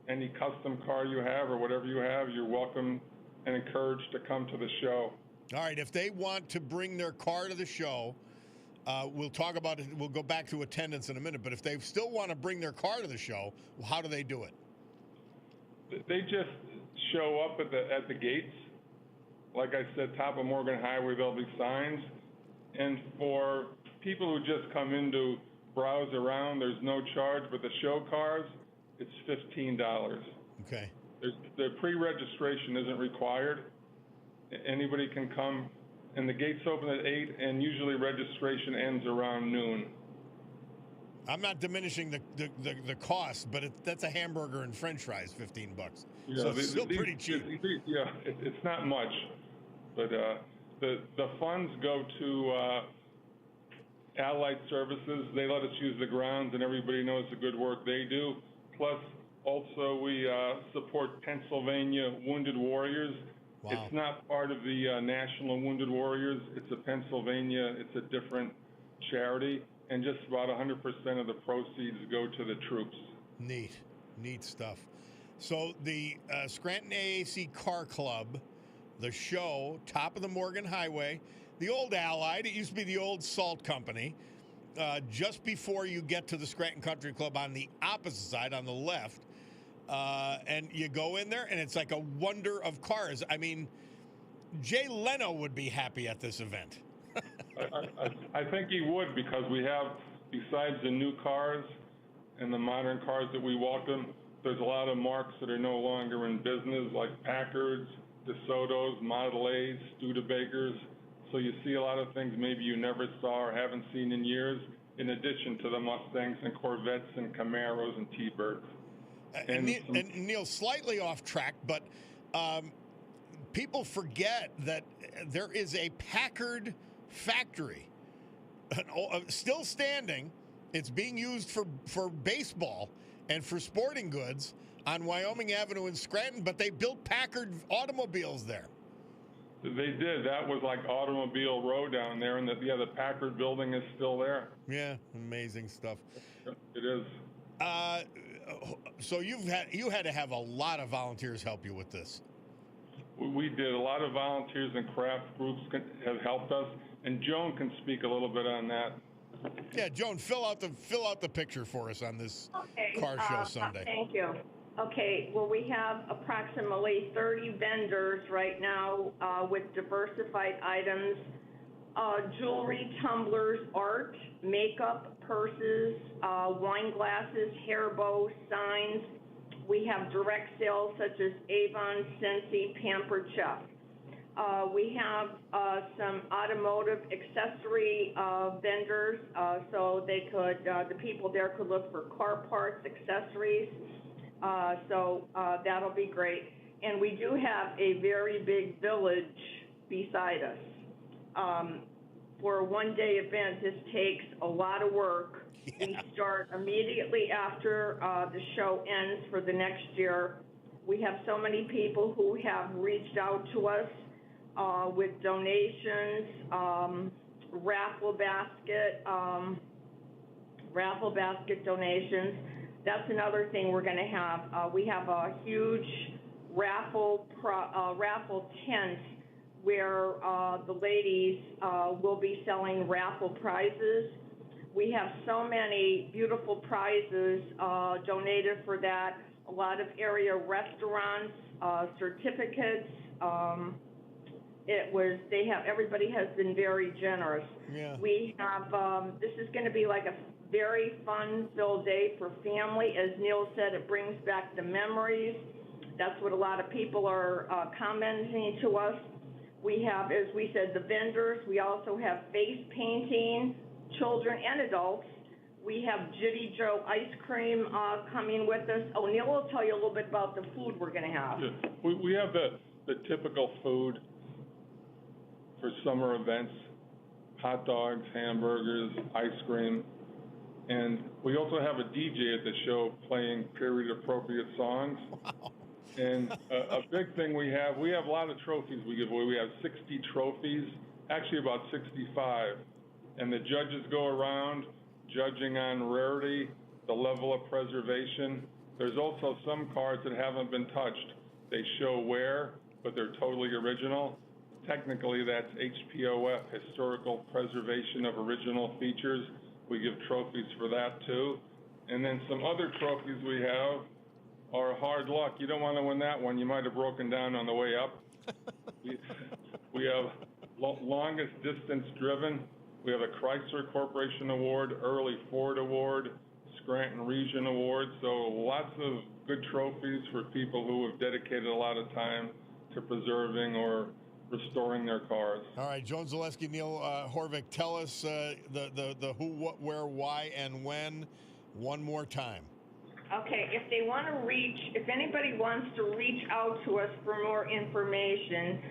any custom car you have or whatever you have, you're welcome and encouraged to come to the show. All right, if they want to bring their car to the show, we'll talk about it. We'll go back to attendance in a minute. But if they still want to bring their car to the show, how do they do it? They just show up at the gates. Like I said, top of Morgan Highway, there'll be signs. And for people who just come in to browse around, there's no charge. But the show cars, it's $15. Okay. The pre-registration isn't required. Anybody can come. And the gates open at 8, and usually registration ends around noon. I'm not diminishing the cost, but that's a hamburger and French fries, $15. Yeah, so it's still pretty cheap. It's not much, but the funds go to Allied Services. They let us use the grounds, and everybody knows the good work they do. Plus, also we support Pennsylvania Wounded Warriors. Wow. It's not part of the National Wounded Warriors. It's a Pennsylvania. It's a different charity, and just about 100% of the proceeds go to the troops. Neat stuff. So the Scranton AAC Car Club, the show, top of the Morgan Highway, the old Allied. It used to be the old Salt Company. Just before you get to the Scranton Country Club on the opposite side, on the left. And you go in there, and it's like a wonder of cars. I mean, Jay Leno would be happy at this event. I think he would, because we have, besides the new cars and the modern cars that we welcome, there's a lot of marques that are no longer in business, like Packards, DeSotos, Model A's, Studebakers. So you see a lot of things maybe you never saw or haven't seen in years, in addition to the Mustangs and Corvettes and Camaros and T-Birds. And Neil, slightly off track, but people forget that there is a Packard factory still standing. It's being used for baseball and for sporting goods on Wyoming Avenue in Scranton, but they built Packard automobiles there. They did. That was like Automobile Row down there, and the Packard building is still there. Yeah, amazing stuff. It is. So you had to have a lot of volunteers help you with this. We did. A lot of volunteers and craft groups have helped us, and Joan can speak a little bit on that. Yeah, Joan, fill out the picture for us on this car show Sunday. Thank you. Okay, well, we have approximately 30 vendors right now with diversified items, jewelry, tumblers, art, makeup, purses, wine glasses, hair bows, signs. We have direct sales such as Avon, Scentsy, Pampered Chef. We have some automotive accessory vendors, so they could, the people there could look for car parts, accessories. So that'll be great. And we do have a very big village beside us. For a one-day event, this takes a lot of work. Yeah. We start immediately after the show ends for the next year. We have so many people who have reached out to us with donations, raffle basket donations. That's another thing we're going to have. We have a huge raffle tent where the ladies will be selling raffle prizes. We have so many beautiful prizes donated for that. A lot of area restaurants, certificates. Everybody has been very generous. Yeah. We have, this is going to be like a very fun-filled day for family. As Neil said, it brings back the memories. That's what a lot of people are commenting to us. We have, as we said, the vendors. We also have face painting, children and adults. We have Jitty Joe ice cream coming with us. Oh, Neil will tell you a little bit about the food we're going to have. Yeah. We have the typical food for summer events: hot dogs, hamburgers, ice cream. And we also have a DJ at the show playing period-appropriate songs. Wow. And a big thing we have a lot of trophies we give away. We have 60 trophies, actually about 65. And the judges go around judging on rarity, the level of preservation. There's also some cards that haven't been touched. They show wear, but they're totally original. Technically, that's HPOF, Historical Preservation of Original Features. We give trophies for that too. And then some other trophies we have are hard luck. You don't want to win that one. You might have broken down on the way up. We have longest distance driven. We have a Chrysler Corporation Award, Early Ford Award, Scranton Region Award. So lots of good trophies for people who have dedicated a lot of time to preserving or restoring their cars. All right, Joan Zaleski, Neil Horvick, tell us the who, what, where, why, and when one more time. Okay, if anybody wants to reach out to us for more information,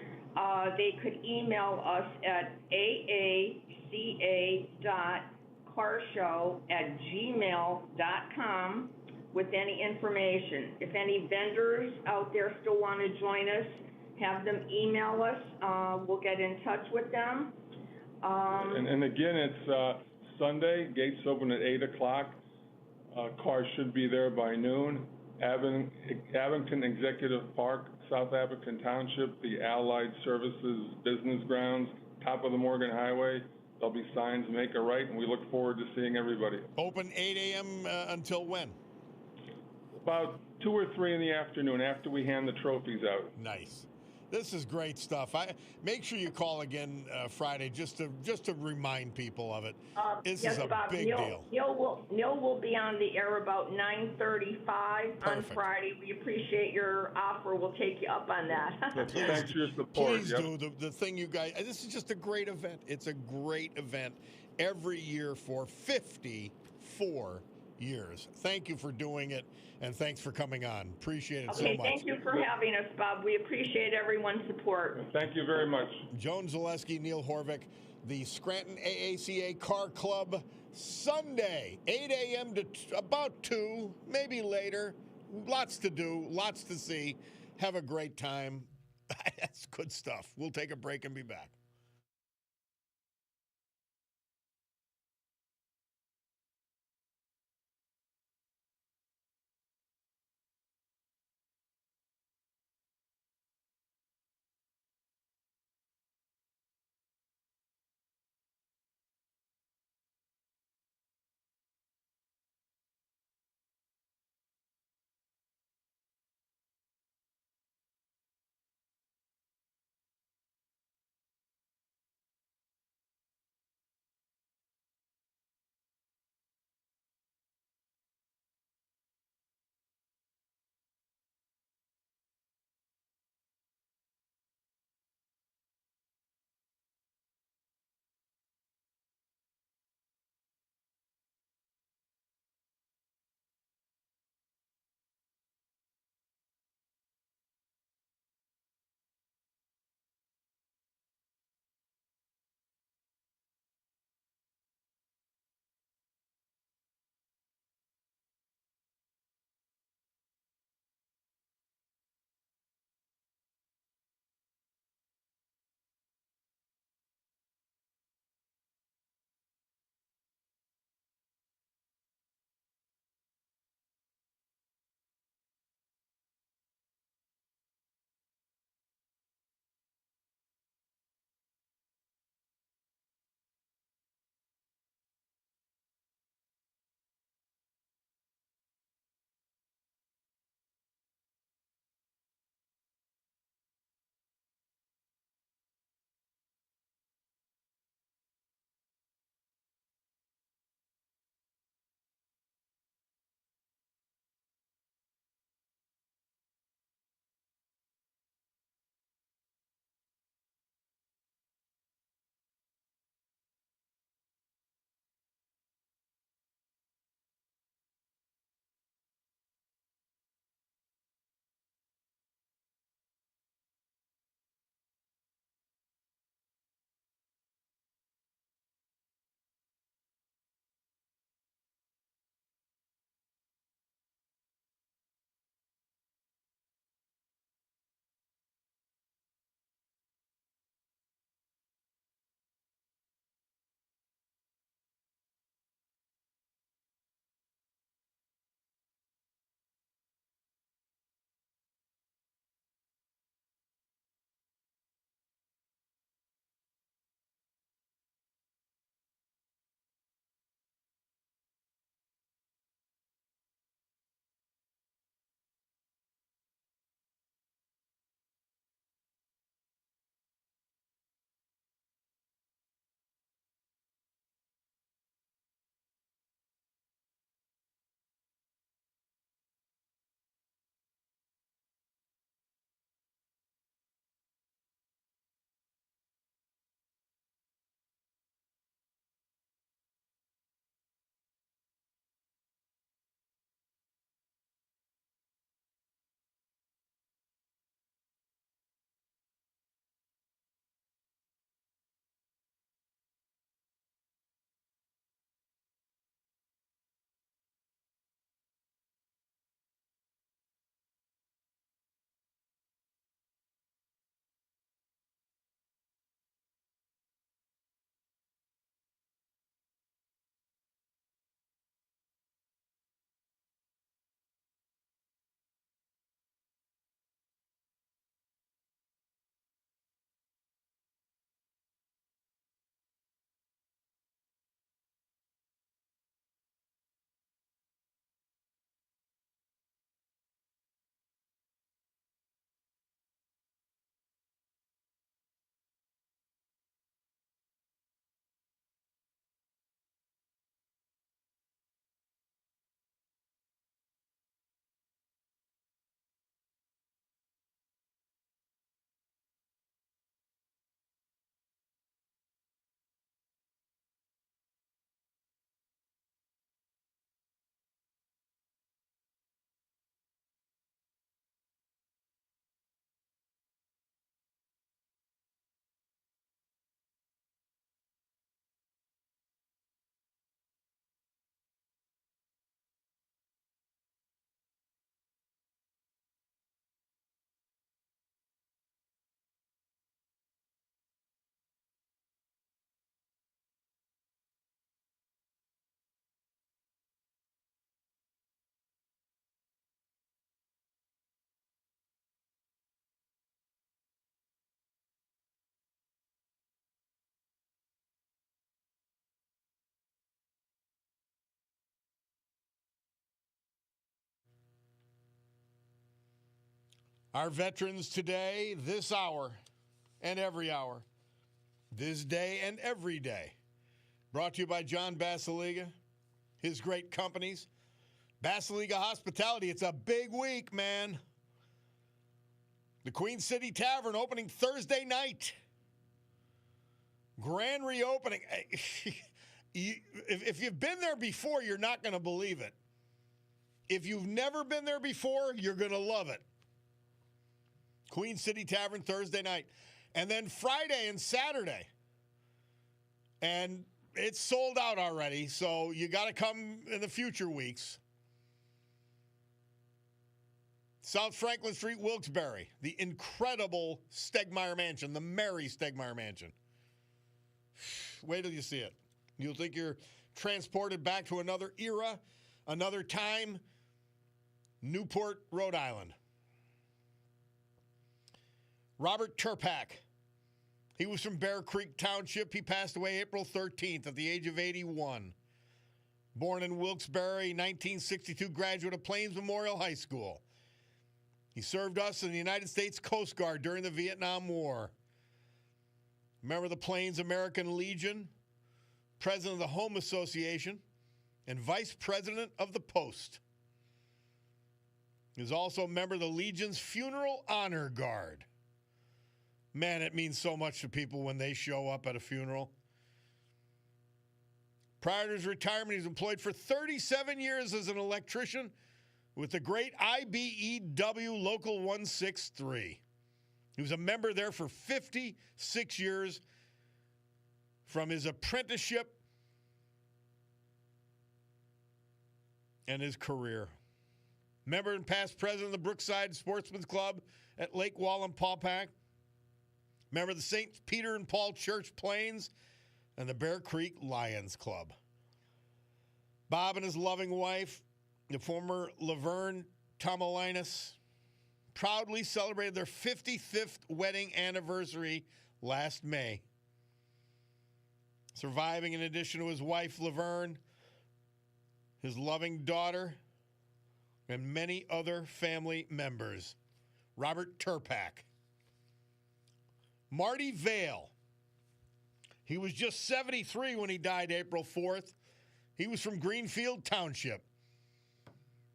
they could email us at aaca.carshow@gmail.com with any information. If any vendors out there still want to join us, have them email us. We'll get in touch with them. And again, it's Sunday. Gates open at 8 o'clock. Cars should be there by noon. Abington Executive Park, South Abington Township, the Allied Services Business Grounds, top of the Morgan Highway. There'll be signs, make a right, and we look forward to seeing everybody. Open 8 a.m. Until when? About 2 or 3 in the afternoon after we hand the trophies out. Nice. This is great stuff. Make sure you call again Friday just to remind people of it. This is a Bob, big deal. Neil will be on the air about 9:35 on Friday. We appreciate your offer. We'll take you up on that. Thanks for your support. Please do. The thing you guys, this is just a great event. It's a great event every year for 54 years. Thank you for doing it, and thanks for coming on. Appreciate it so much. Thank you for having us, Bob. We appreciate everyone's support. Thank you very much. Joan Zaleski, Neil Horvick, the Scranton AACA Car Club, Sunday, 8 a.m. to about 2, maybe later. Lots to do, lots to see. Have a great time. That's good stuff. We'll take a break and be back. Our veterans today, this hour, and every hour, this day and every day. Brought to you by John Basiliga, his great companies. Basiliga Hospitality, it's a big week, man. The Queen City Tavern opening Thursday night. Grand reopening. If you've been there before, you're not going to believe it. If you've never been there before, you're going to love it. Queen City Tavern Thursday night. And then Friday and Saturday. And it's sold out already, so you got to come in the future weeks. South Franklin Street, Wilkes-Barre. The incredible Stegmeyer Mansion, the Mary Stegmeyer Mansion. Wait till you see it. You'll think you're transported back to another era, another time. Newport, Rhode Island. Robert Turpak. He was from Bear Creek Township. He passed away April 13th at the age of 81. Born in Wilkes-Barre, 1962, graduate of Plains Memorial High School. He served us in the United States Coast Guard during the Vietnam War. Member of the Plains American Legion, president of the Home Association, and vice president of the Post. He was also a member of the Legion's Funeral Honor Guard. Man, it means so much to people when they show up at a funeral. Prior to his retirement, he was employed for 37 years as an electrician with the great IBEW Local 163. He was a member there for 56 years from his apprenticeship and his career. Member and past president of the Brookside Sportsman's Club at Lake Wallenpaupack. Member of the St. Peter and Paul Church Plains and the Bear Creek Lions Club. Bob and his loving wife, the former Laverne Tomalinas, proudly celebrated their 55th wedding anniversary last May. Surviving in addition to his wife, Laverne, his loving daughter, and many other family members. Robert Turpak. Marty Vale. He was just 73 when he died April 4th. He was from Greenfield Township.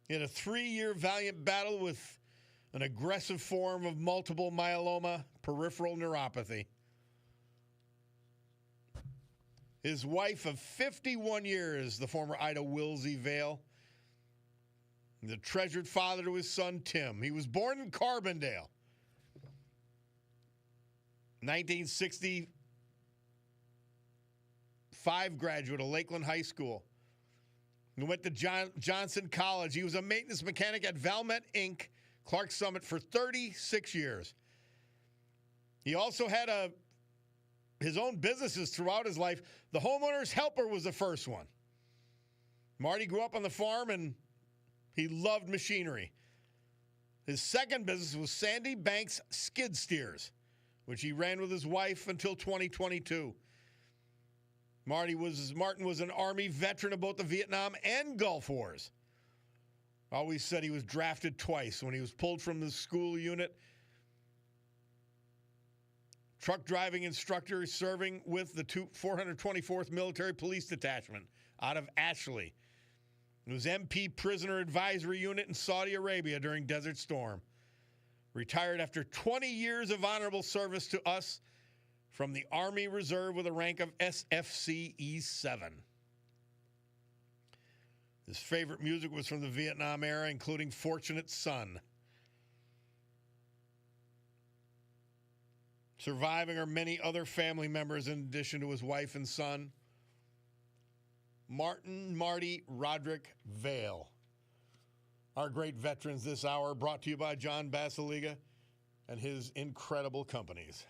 He had a 3-year valiant battle with an aggressive form of multiple myeloma peripheral neuropathy. His wife of 51 years, the former Ida Wilsey Vale, the treasured father to his son, Tim. He was born in Carbondale. 1965 graduate of Lakeland High School. He went to Johnson College. He was a maintenance mechanic at Valmet Inc., Clark Summit, for 36 years. He also had his own businesses throughout his life. The Homeowner's Helper was the first one. Marty grew up on the farm, and he loved machinery. His second business was Sandy Banks Skid Steers, which he ran with his wife until 2022. Martin was an Army veteran of both the Vietnam and Gulf Wars. Always said he was drafted twice when he was pulled from the school unit. Truck driving instructor serving with the 424th Military Police Detachment out of Ashley. He was MP Prisoner Advisory Unit in Saudi Arabia during Desert Storm. Retired after 20 years of honorable service to us from the Army Reserve with a rank of SFC E7. His favorite music was from the Vietnam era, including Fortunate Son. Surviving are many other family members in addition to his wife and son. Marty Roderick Vale. Our great veterans this hour, brought to you by John Basiliga and his incredible companies.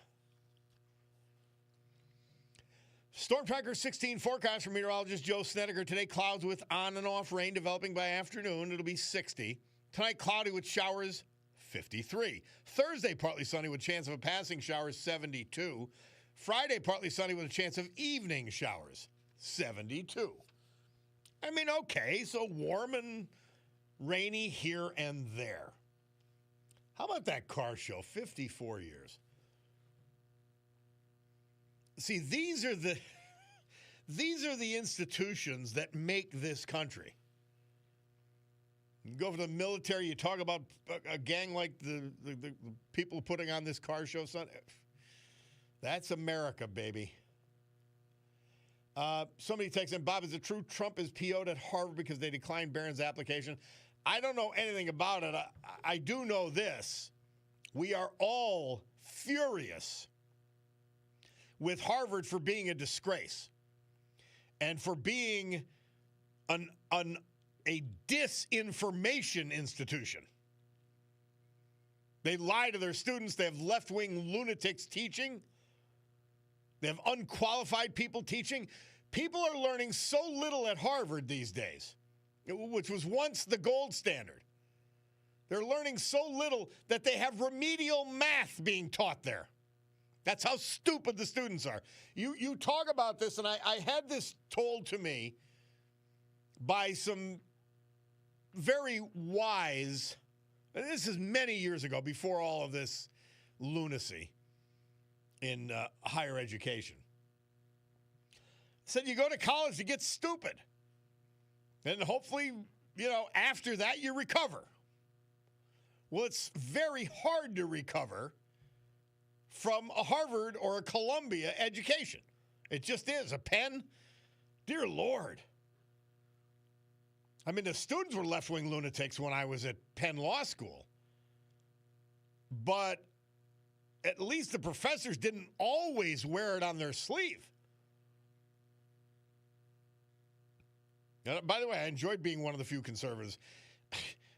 Storm Tracker 16 forecast from meteorologist Joe Snedeker. Today, clouds with on and off rain developing by afternoon. It'll be 60. Tonight, cloudy with showers, 53. Thursday, partly sunny with chance of a passing shower, 72. Friday, partly sunny with a chance of evening showers, 72. I mean, okay, so warm and rainy here and there. How about that car show? 54 years. See, these are the institutions that make this country. You go for the military, you talk about a gang like the people putting on this car show. Son, that's America, baby. Somebody texts in, Bob, is it true Trump is PO'd at Harvard because they declined Barron's application? I don't know anything about it. I do know this. We are all furious with Harvard for being a disgrace and for being a disinformation institution. They lie to their students. They have left-wing lunatics teaching. They have unqualified people teaching. People are learning so little at Harvard these days, which was once the gold standard. They're learning so little that they have remedial math being taught there. That's how stupid the students are. You talk about this, and I had this told to me by some very wise, and this is many years ago, before all of this lunacy in higher education. Said you go to college to get stupid. And hopefully, after that you recover. Well, it's very hard to recover from a Harvard or a Columbia education. It just is. A Penn, dear Lord. I mean, the students were left-wing lunatics when I was at Penn Law School. But at least the professors didn't always wear it on their sleeve. Now, by the way, I enjoyed being one of the few conservatives.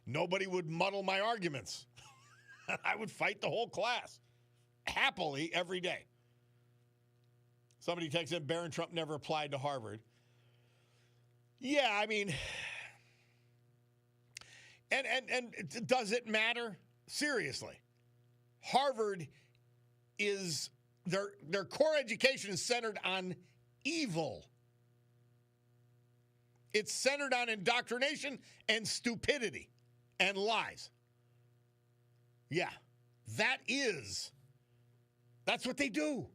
Nobody would muddle my arguments. I would fight the whole class happily every day. Somebody texts in, Barron Trump never applied to Harvard. Yeah, I mean, and does it matter? Seriously. Harvard is, their core education is centered on evil. It's centered on indoctrination and stupidity and lies. Yeah, that's what they do.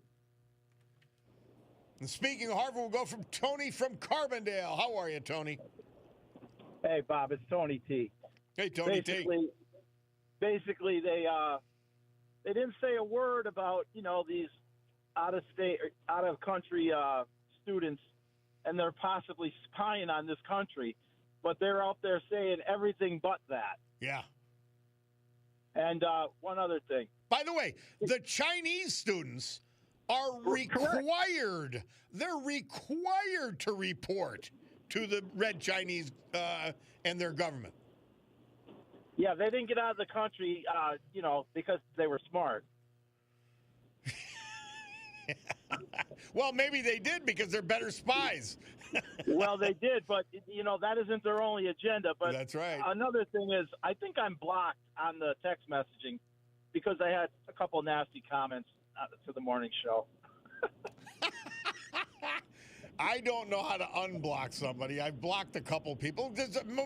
And speaking of Harvard, we'll go from Tony from Carbondale. How are you, Tony? Hey, Bob, it's Tony T. Hey, Tony T. Basically, they didn't say a word about, these out-of-state, out-of-country students, and they're possibly spying on this country. But they're out there saying everything but that. Yeah. And one other thing. By the way, the Chinese students are required. They're required to report to the Red Chinese and their government. Yeah, they didn't get out of the country, because they were smart. Well, maybe they did because they're better spies. Well, they did, but, that isn't their only agenda. But that's right. Another thing is, I think I'm blocked on the text messaging because I had a couple nasty comments to the morning show. I don't know how to unblock somebody. I've blocked a couple people,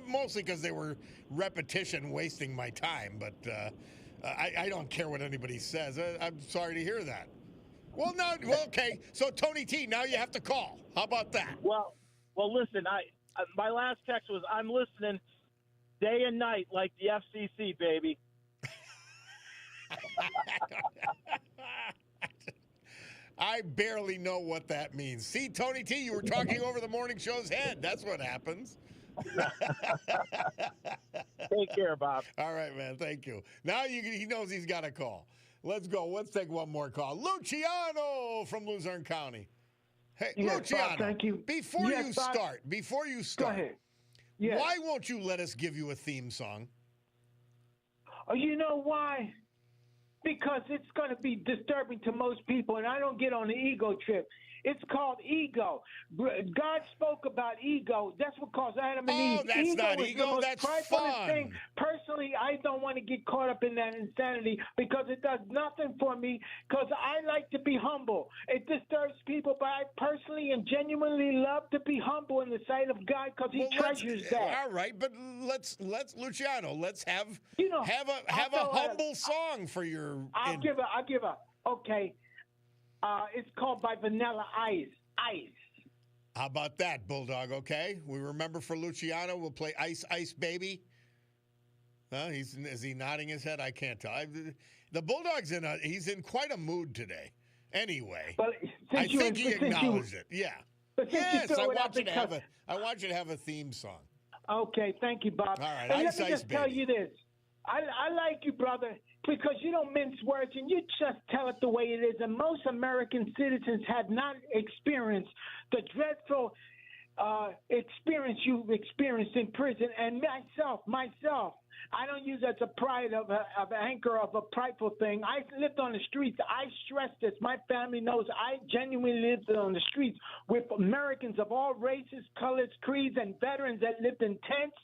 mostly because they were repetition, wasting my time. But I don't care what anybody says. I'm sorry to hear that. Well, no, okay. So, Tony T, now you have to call. How about that? Well, listen, my last text was, I'm listening day and night like the FCC, baby. I barely know what that means. See, Tony T, you were talking over the morning show's head. That's what happens. Take care, Bob. All right, man. Thank you. Now he knows he's got a call. Let's go. Let's take one more call. Luciano from Luzerne County. Hey, yes, Luciano, Bob, thank you. Before you start, go ahead. Yes. Why won't you let us give you a theme song? Oh, you know why? because it's going to be disturbing to most people, and I don't get on the ego trip. It's called ego. God spoke about ego. That's what caused Adam and Eve. That's ego not is ego. the most That's trifling fun. thing. Personally, I don't want to get caught up in that insanity because it does nothing for me because I like to be humble. It disturbs people, but I personally and genuinely love to be humble in the sight of God because he treasures that. All right, but let's Luciano, let's have a humble song for your. I'll give a. Okay. It's called by Vanilla Ice. Ice. How about that, Bulldog? Okay, we remember for Luciano, we'll play Ice Ice Baby. Is he nodding his head? I can't tell. The Bulldog's he's in quite a mood today. Anyway, but I think he acknowledged it. Yeah. Yes, I want you to have a theme song. Okay, thank you, Bob. All right, and Ice let me Ice just tell Baby. you this. I like you, brother, because you don't mince words and you just tell it the way it is. And most American citizens have not experienced the dreadful experience you've experienced in prison. And myself, I don't use that as a pride of anchor of a prideful thing. I lived on the streets. I stress this. My family knows I genuinely lived on the streets with Americans of all races, colors, creeds, and veterans that lived in tents,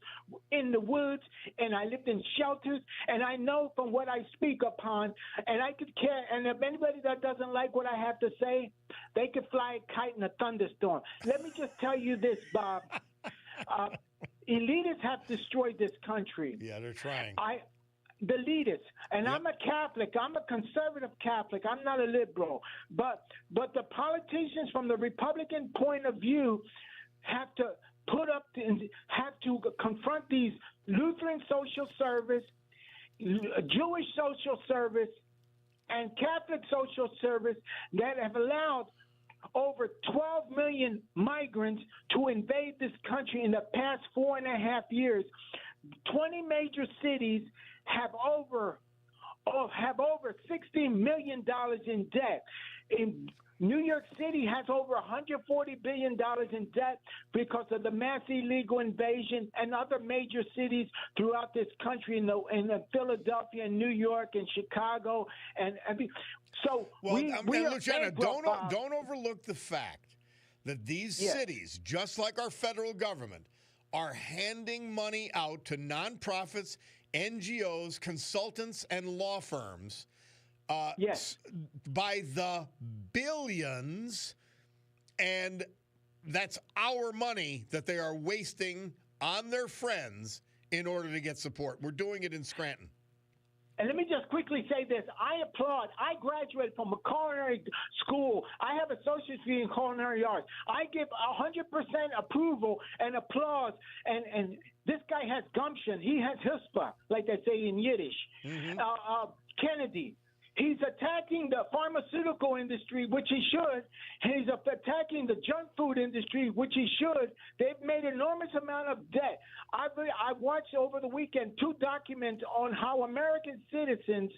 in the woods, and I lived in shelters. And I know from what I speak upon, and I could care. And if anybody that doesn't like what I have to say, they could fly a kite in a thunderstorm. Let me just tell you this, Bob. Elitists have destroyed this country. Yeah, they're trying. The elitists, and yep. I'm a Catholic. I'm a conservative Catholic. I'm not a liberal. But the politicians from the Republican point of view have to have to confront these Lutheran social service, Jewish social service, and Catholic social service that have allowed over 12 million migrants to invade this country in the past 4.5 years. 20 major cities have over $60 million in debt. In New York City has over $140 billion in debt because of the mass illegal invasion, and other major cities throughout this country in Philadelphia and New York and Chicago and so Luciano, don't overlook the fact that these cities, just like our federal government, are handing money out to nonprofits, NGOs, consultants, and law firms by the billions, and that's our money that they are wasting on their friends in order to get support. We're doing it in Scranton. And let me just quickly say this. I applaud. I graduated from a culinary school. I have associate's degree in culinary arts. I give 100% approval and applause. And this guy has gumption. He has chutzpah, like they say in Yiddish. Mm-hmm. Kennedy. He's attacking the pharmaceutical industry, which he should. He's attacking the junk food industry, which he should. They've made an enormous amount of debt. I watched over the weekend 2 documents on how American citizens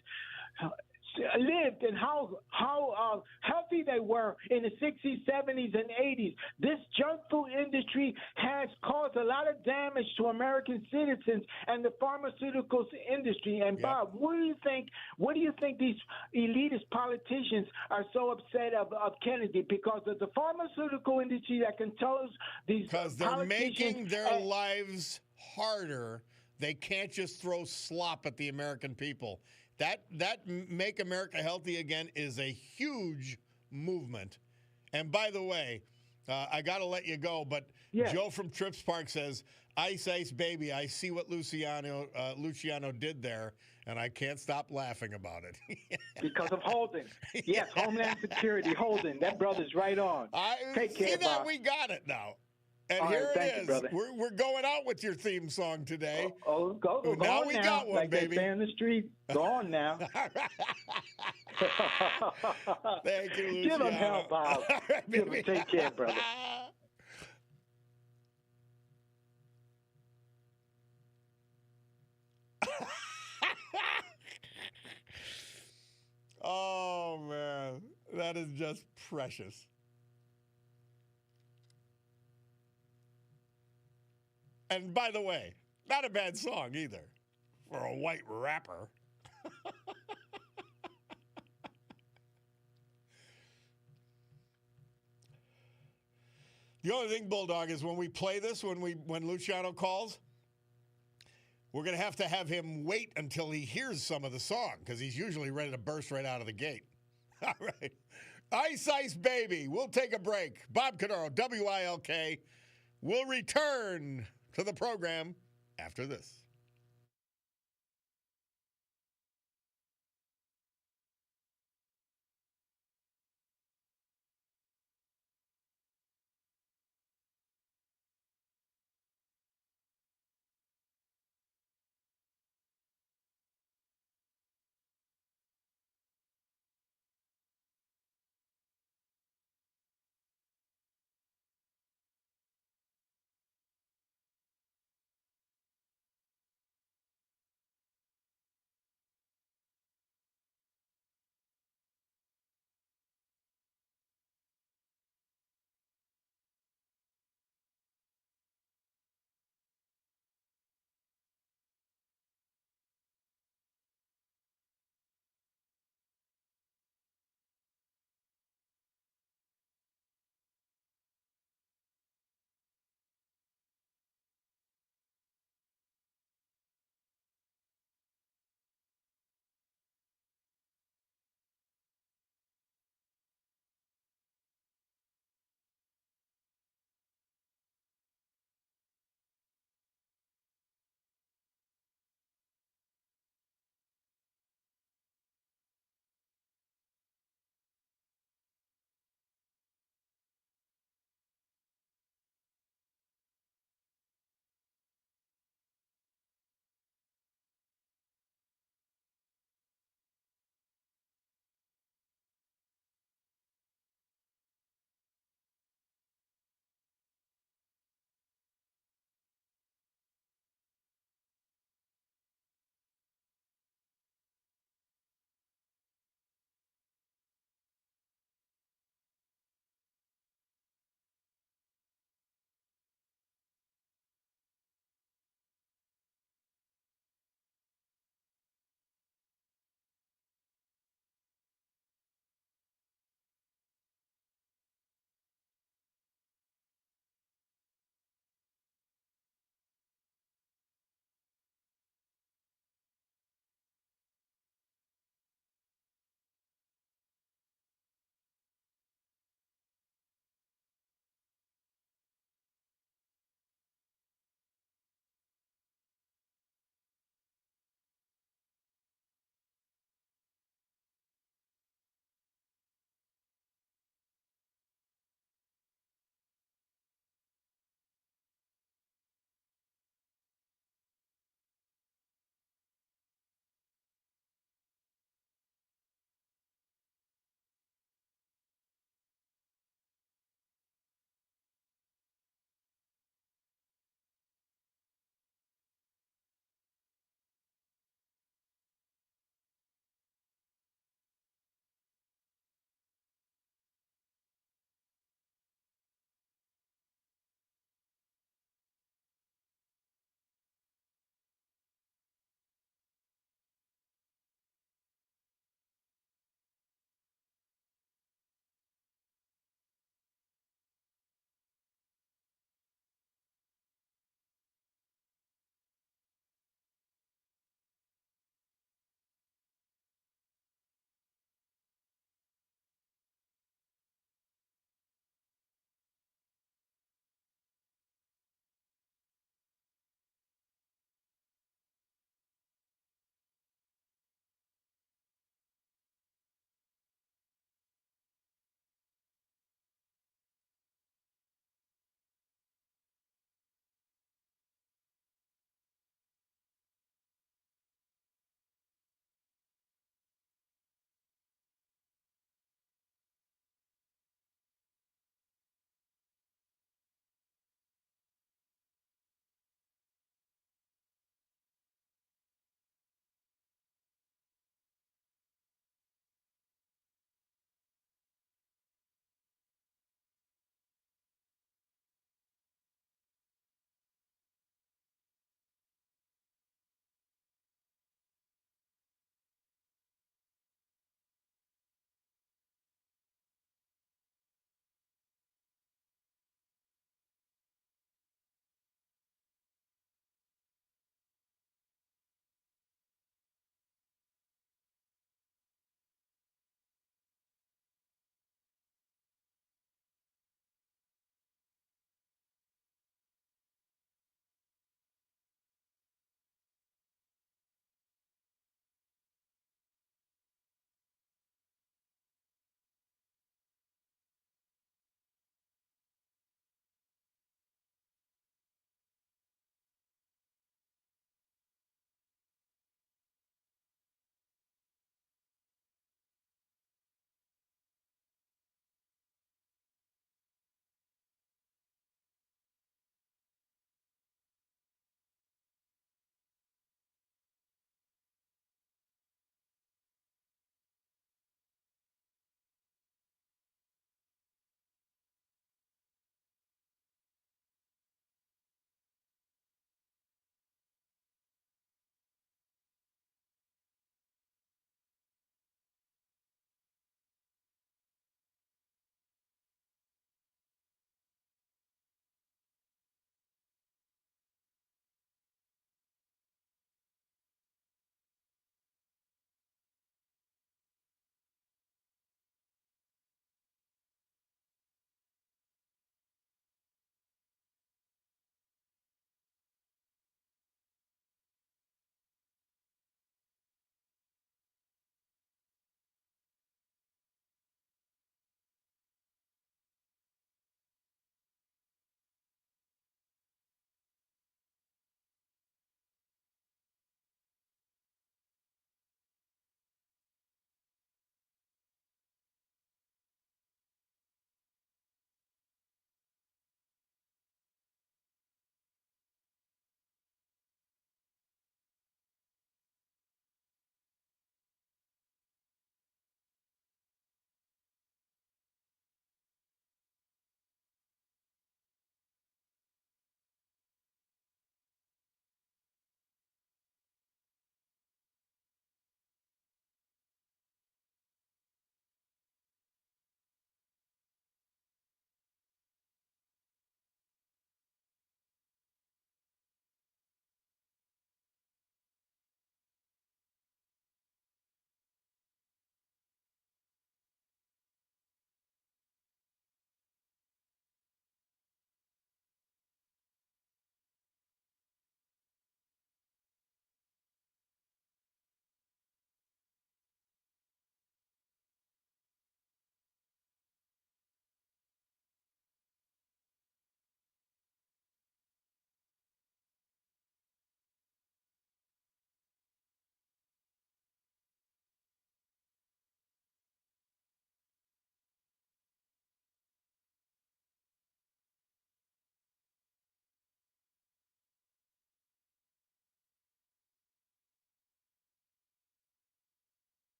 lived and how healthy they were in the 60s, 70s, and 80s. This junk food industry has caused a lot of damage to American citizens and the pharmaceuticals industry. And Bob, what do you think these elitist politicians are so upset of Kennedy? Because of the pharmaceutical industry that controls these because they're making their lives harder. They can't just throw slop at the American people. That Make America Healthy Again is a huge movement. And by the way, I got to let you go, but Joe from Trips Park says, Ice Ice Baby, I see what Luciano did there, and I can't stop laughing about it. Because of Holden. Yes, Homeland Security, Holden. That brother's right on. Take care, Bob. We got it now. And all here right, it is. We're going out with your theme song today. Go now on we now. got one, like baby. They say in the street. Go on now. Thank you, Luciano. Give him hell, Bob. Right, Give him, take care, brother. Oh, man. That is just precious. And by the way, not a bad song either for a white rapper. The only thing, Bulldog, is when we play this, when Luciano calls, we're going to have him wait until he hears some of the song because he's usually ready to burst right out of the gate. All right. Ice Ice Baby. We'll take a break. Bob Cordaro, WILK, will return to the program after this.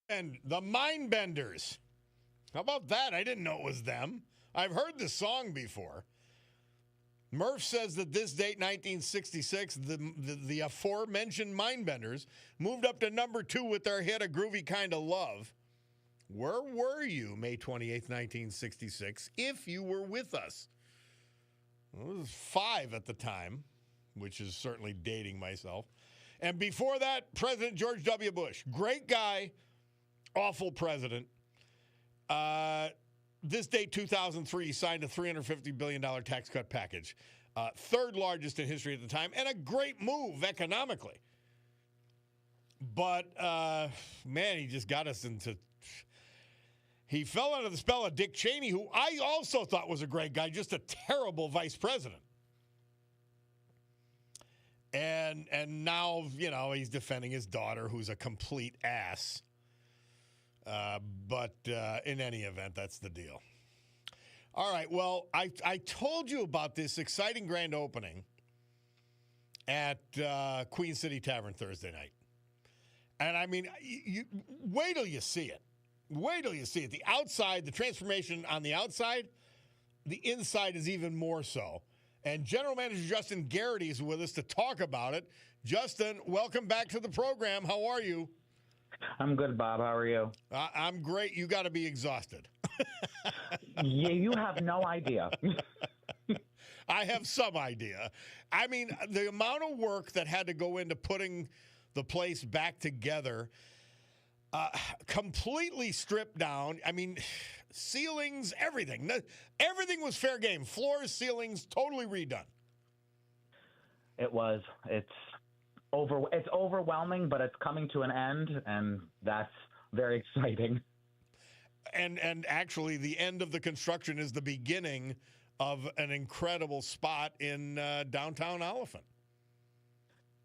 And the Mind Benders. How about that? I didn't know it was them. I've heard the song before. Murph says that this date, 1966, the aforementioned Mind Benders moved up to number 2 with their hit A Groovy Kind of Love. Where were you May 28th, 1966, if you were with us? Well, I was 5 at the time, which is certainly dating myself. And before that, President George W. Bush. Great guy, awful president. This date, 2003, he signed a $350 billion tax cut package. Third largest in history at the time, and a great move economically. But, man, he just got us into... He fell under the spell of Dick Cheney, who I also thought was a great guy, just a terrible vice president. And now, he's defending his daughter, who's a complete ass. But in any event, that's the deal. All right, well, I told you about this exciting grand opening at Queen City Tavern Thursday night. And, I mean, you wait till you see it. Wait till you see it. The outside, the transformation on the outside, the inside is even more so. And General Manager Justin Garrity is with us to talk about it. Justin, welcome back to the program. How are you? I'm good, Bob. How are you? I'm great. You got to be exhausted. Yeah, you have no idea. I have some idea. I mean, the amount of work that had to go into putting the place back together, completely stripped down. I mean, ceilings, everything. Everything was fair game. Floors, ceilings, totally redone. It was. It's overwhelming, but it's coming to an end, and that's very exciting. And actually, the end of the construction is the beginning of an incredible spot in downtown Oliphant.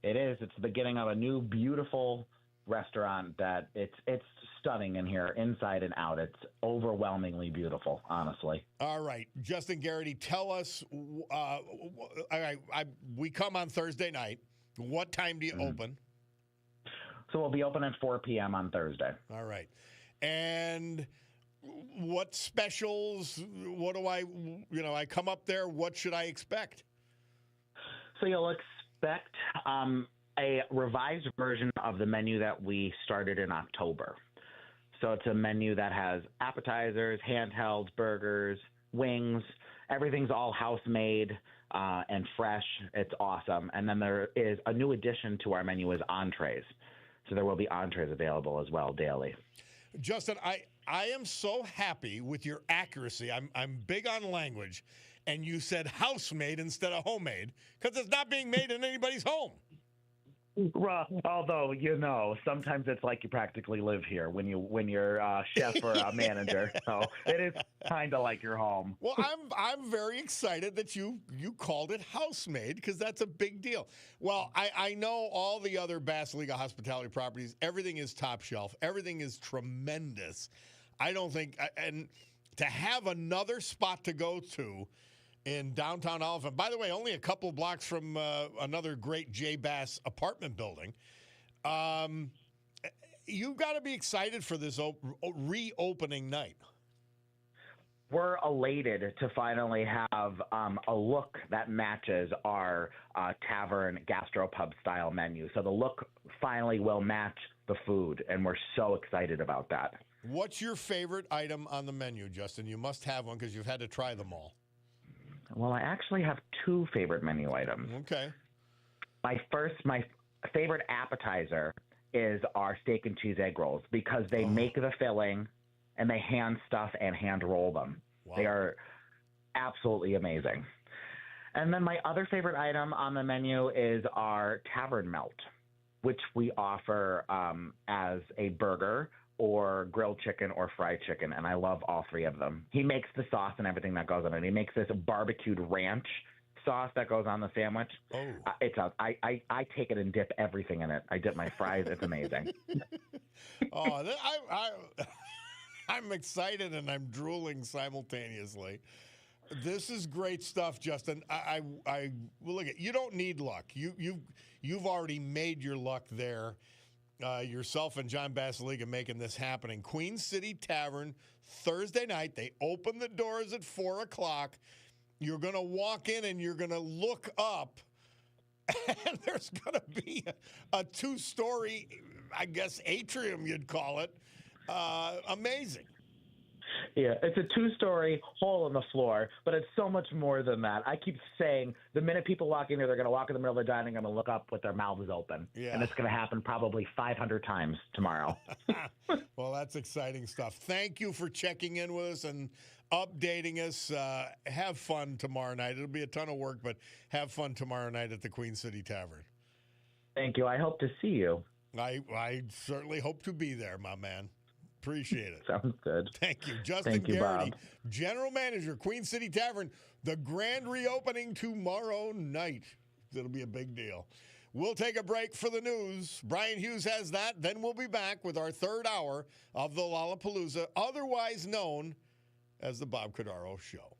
It is. It's the beginning of a new, beautiful restaurant that it's stunning in here, inside and out. It's overwhelmingly beautiful, honestly. All right. Justin Garrity, tell us, we come on Thursday night. What time do you open? So we'll be open at 4 p.m. on Thursday. All right. And what specials, what do I come up there, what should I expect? So you'll expect a revised version of the menu that we started in October. So it's a menu that has appetizers, handhelds, burgers, wings. Everything's all house-made and fresh. It's awesome. And then there is a new addition to our menu is entrees. So there will be entrees available as well daily. Justin, I am so happy with your accuracy. I'm big on language. And you said house-made instead of homemade because it's not being made in anybody's home. Well, although, sometimes it's like you practically live here when you're a chef or a manager. So it is kind of like your home. Well, I'm very excited that you called it house-made because that's a big deal. Well, I know all the other Basilica hospitality properties, everything is top shelf. Everything is tremendous. I don't think – and to have another spot to go to – in downtown Oliphant. By the way, only a couple blocks from another great J. Bass apartment building. You've got to be excited for this reopening night. We're elated to finally have a look that matches our tavern gastropub style menu. So the look finally will match the food, and we're so excited about that. What's your favorite item on the menu, Justin? You must have one because you've had to try them all. Well, I actually have two favorite menu items. Okay. My favorite appetizer is our steak and cheese egg rolls because they make the filling and they hand stuff and hand roll them. Wow. They are absolutely amazing. And then my other favorite item on the menu is our tavern melt, which we offer as a burger or grilled chicken or fried chicken, and I love all three of them. He makes the sauce and everything that goes on it. He makes this barbecued ranch sauce that goes on the sandwich. Oh. I take it and dip everything in it. I dip my fries. It's amazing. I'm excited and I'm drooling simultaneously. This is great stuff, Justin. Well, look, you don't need luck. You've already made your luck there. yourself and John Basiliga making this happening. Queen City Tavern, Thursday night. They open the doors at 4 o'clock. You're going to walk in and you're going to look up, and there's going to be a two-story, I guess, atrium, you'd call it. Amazing. Yeah, it's a two-story hole in the floor, but it's so much more than that. I keep saying the minute people walk in there, they're going to walk in the middle of the dining room and look up with their mouths open. Yeah. And it's going to happen probably 500 times tomorrow. Well, that's exciting stuff. Thank you for checking in with us and updating us. Have fun tomorrow night. It'll be a ton of work, but have fun tomorrow night at the Queen City Tavern. Thank you. I hope to see you. I certainly hope to be there, my man. Appreciate it. Sounds good. Thank you. Justin Thank you, Garrity, Bob. General Manager, Queen City Tavern. The grand reopening tomorrow night. It'll be a big deal. We'll take a break for the news. Brian Hughes has that. Then we'll be back with our third hour of the Lollapalooza, otherwise known as the Bob Cordaro Show.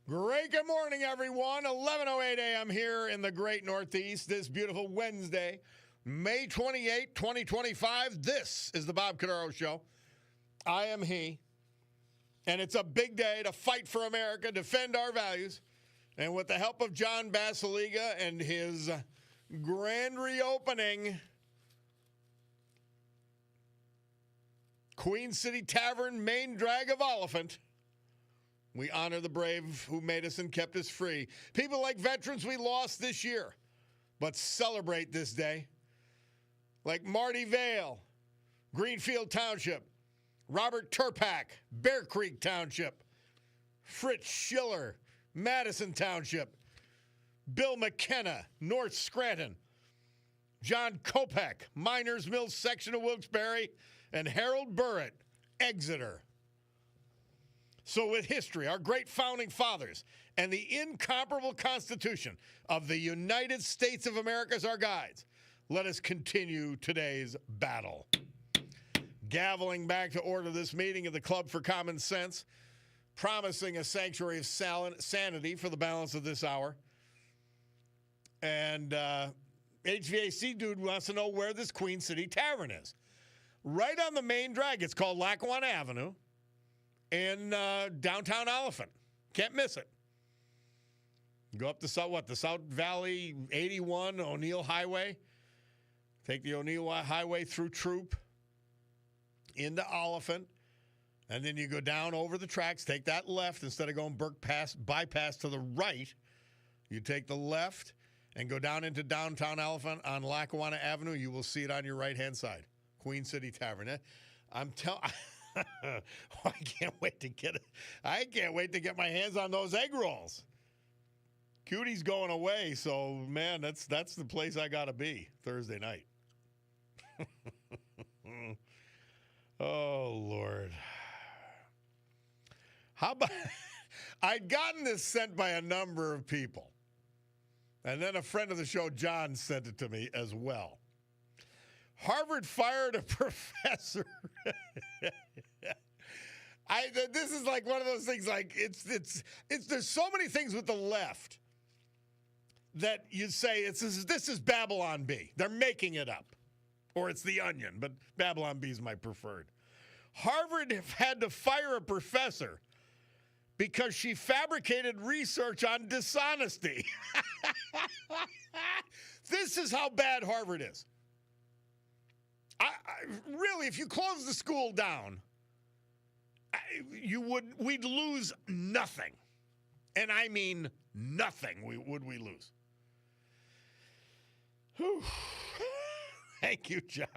Great good morning, everyone. 11:08 a.m. here in the great Northeast this beautiful Wednesday, May 28, 2025. This is the Bob Cordaro Show. I am he, and it's a big day to fight for America, defend our values, and with the help of John Basiliga and his grand reopening, Queen City Tavern, main drag of Oliphant, we honor the brave who made us and kept us free. People like veterans we lost this year, but celebrate this day. Like Marty Vale, Greenfield Township, Robert Turpak, Bear Creek Township, Fritz Schiller, Madison Township, Bill McKenna, North Scranton, John Kopek, Miners Mills section of Wilkes-Barre, and Harold Burritt, Exeter. So with history, our great founding fathers, and the incomparable Constitution of the United States of America as our guides, let us continue today's battle. Gaveling back to order this meeting of the Club for Common Sense, promising a sanctuary of sanity for the balance of this hour. And HVAC dude wants to know where this Queen City Tavern is. Right on the main drag. It's called Lackawanna Avenue in downtown Oliphant. Can't miss it. Go up the South Valley 81 O'Neill Highway. Take the O'Neill Highway through Troop into Oliphant. And then you go down over the tracks, take that left instead of going bypass to the right. You take the left and go down into downtown Oliphant on Lackawanna Avenue. You will see it on your right-hand side. Queen City Tavern. I'm telling I can't wait to get it. I can't wait to get my hands on those egg rolls. Cutie's going away, so man, that's the place I gotta be Thursday night. Oh Lord. How about I'd gotten this sent by a number of people. And then a friend of the show, John, sent it to me as well. Harvard fired a professor. This is like one of those things. Like it's. There's so many things with the left that you'd say this is Babylon Bee. They're making it up, or it's The Onion. But Babylon Bee is my preferred. Harvard had to fire a professor because she fabricated research on dishonesty. This is how bad Harvard is. Really, if you close the school down, we'd lose nothing. And I mean nothing we lose. Whew. Thank you, John.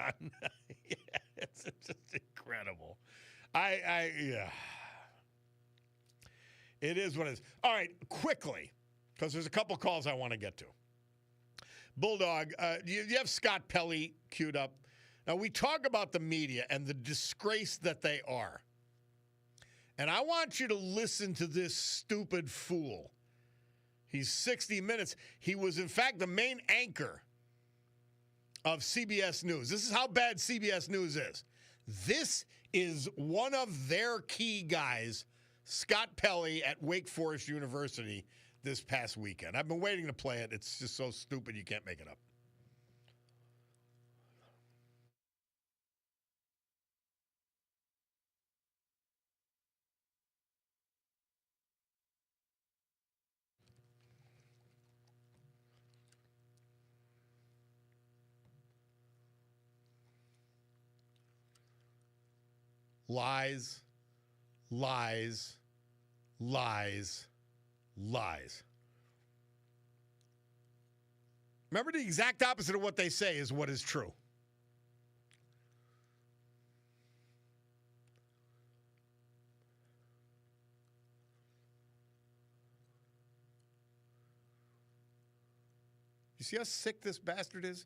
Yeah, it's just incredible. Yeah. It is what it is. All right, quickly, because there's a couple calls I want to get to. Bulldog, you have Scott Pelley queued up. Now, we talk about the media and the disgrace that they are. And I want you to listen to this stupid fool. He's 60 Minutes. He was, in fact, the main anchor of CBS News. This is how bad CBS News is. This is one of their key guys, Scott Pelley at Wake Forest University this past weekend. I've been waiting to play it. It's just so stupid you can't make it up. Lies, lies, lies, lies. Remember, the exact opposite of what they say is what is true. You see how sick this bastard is?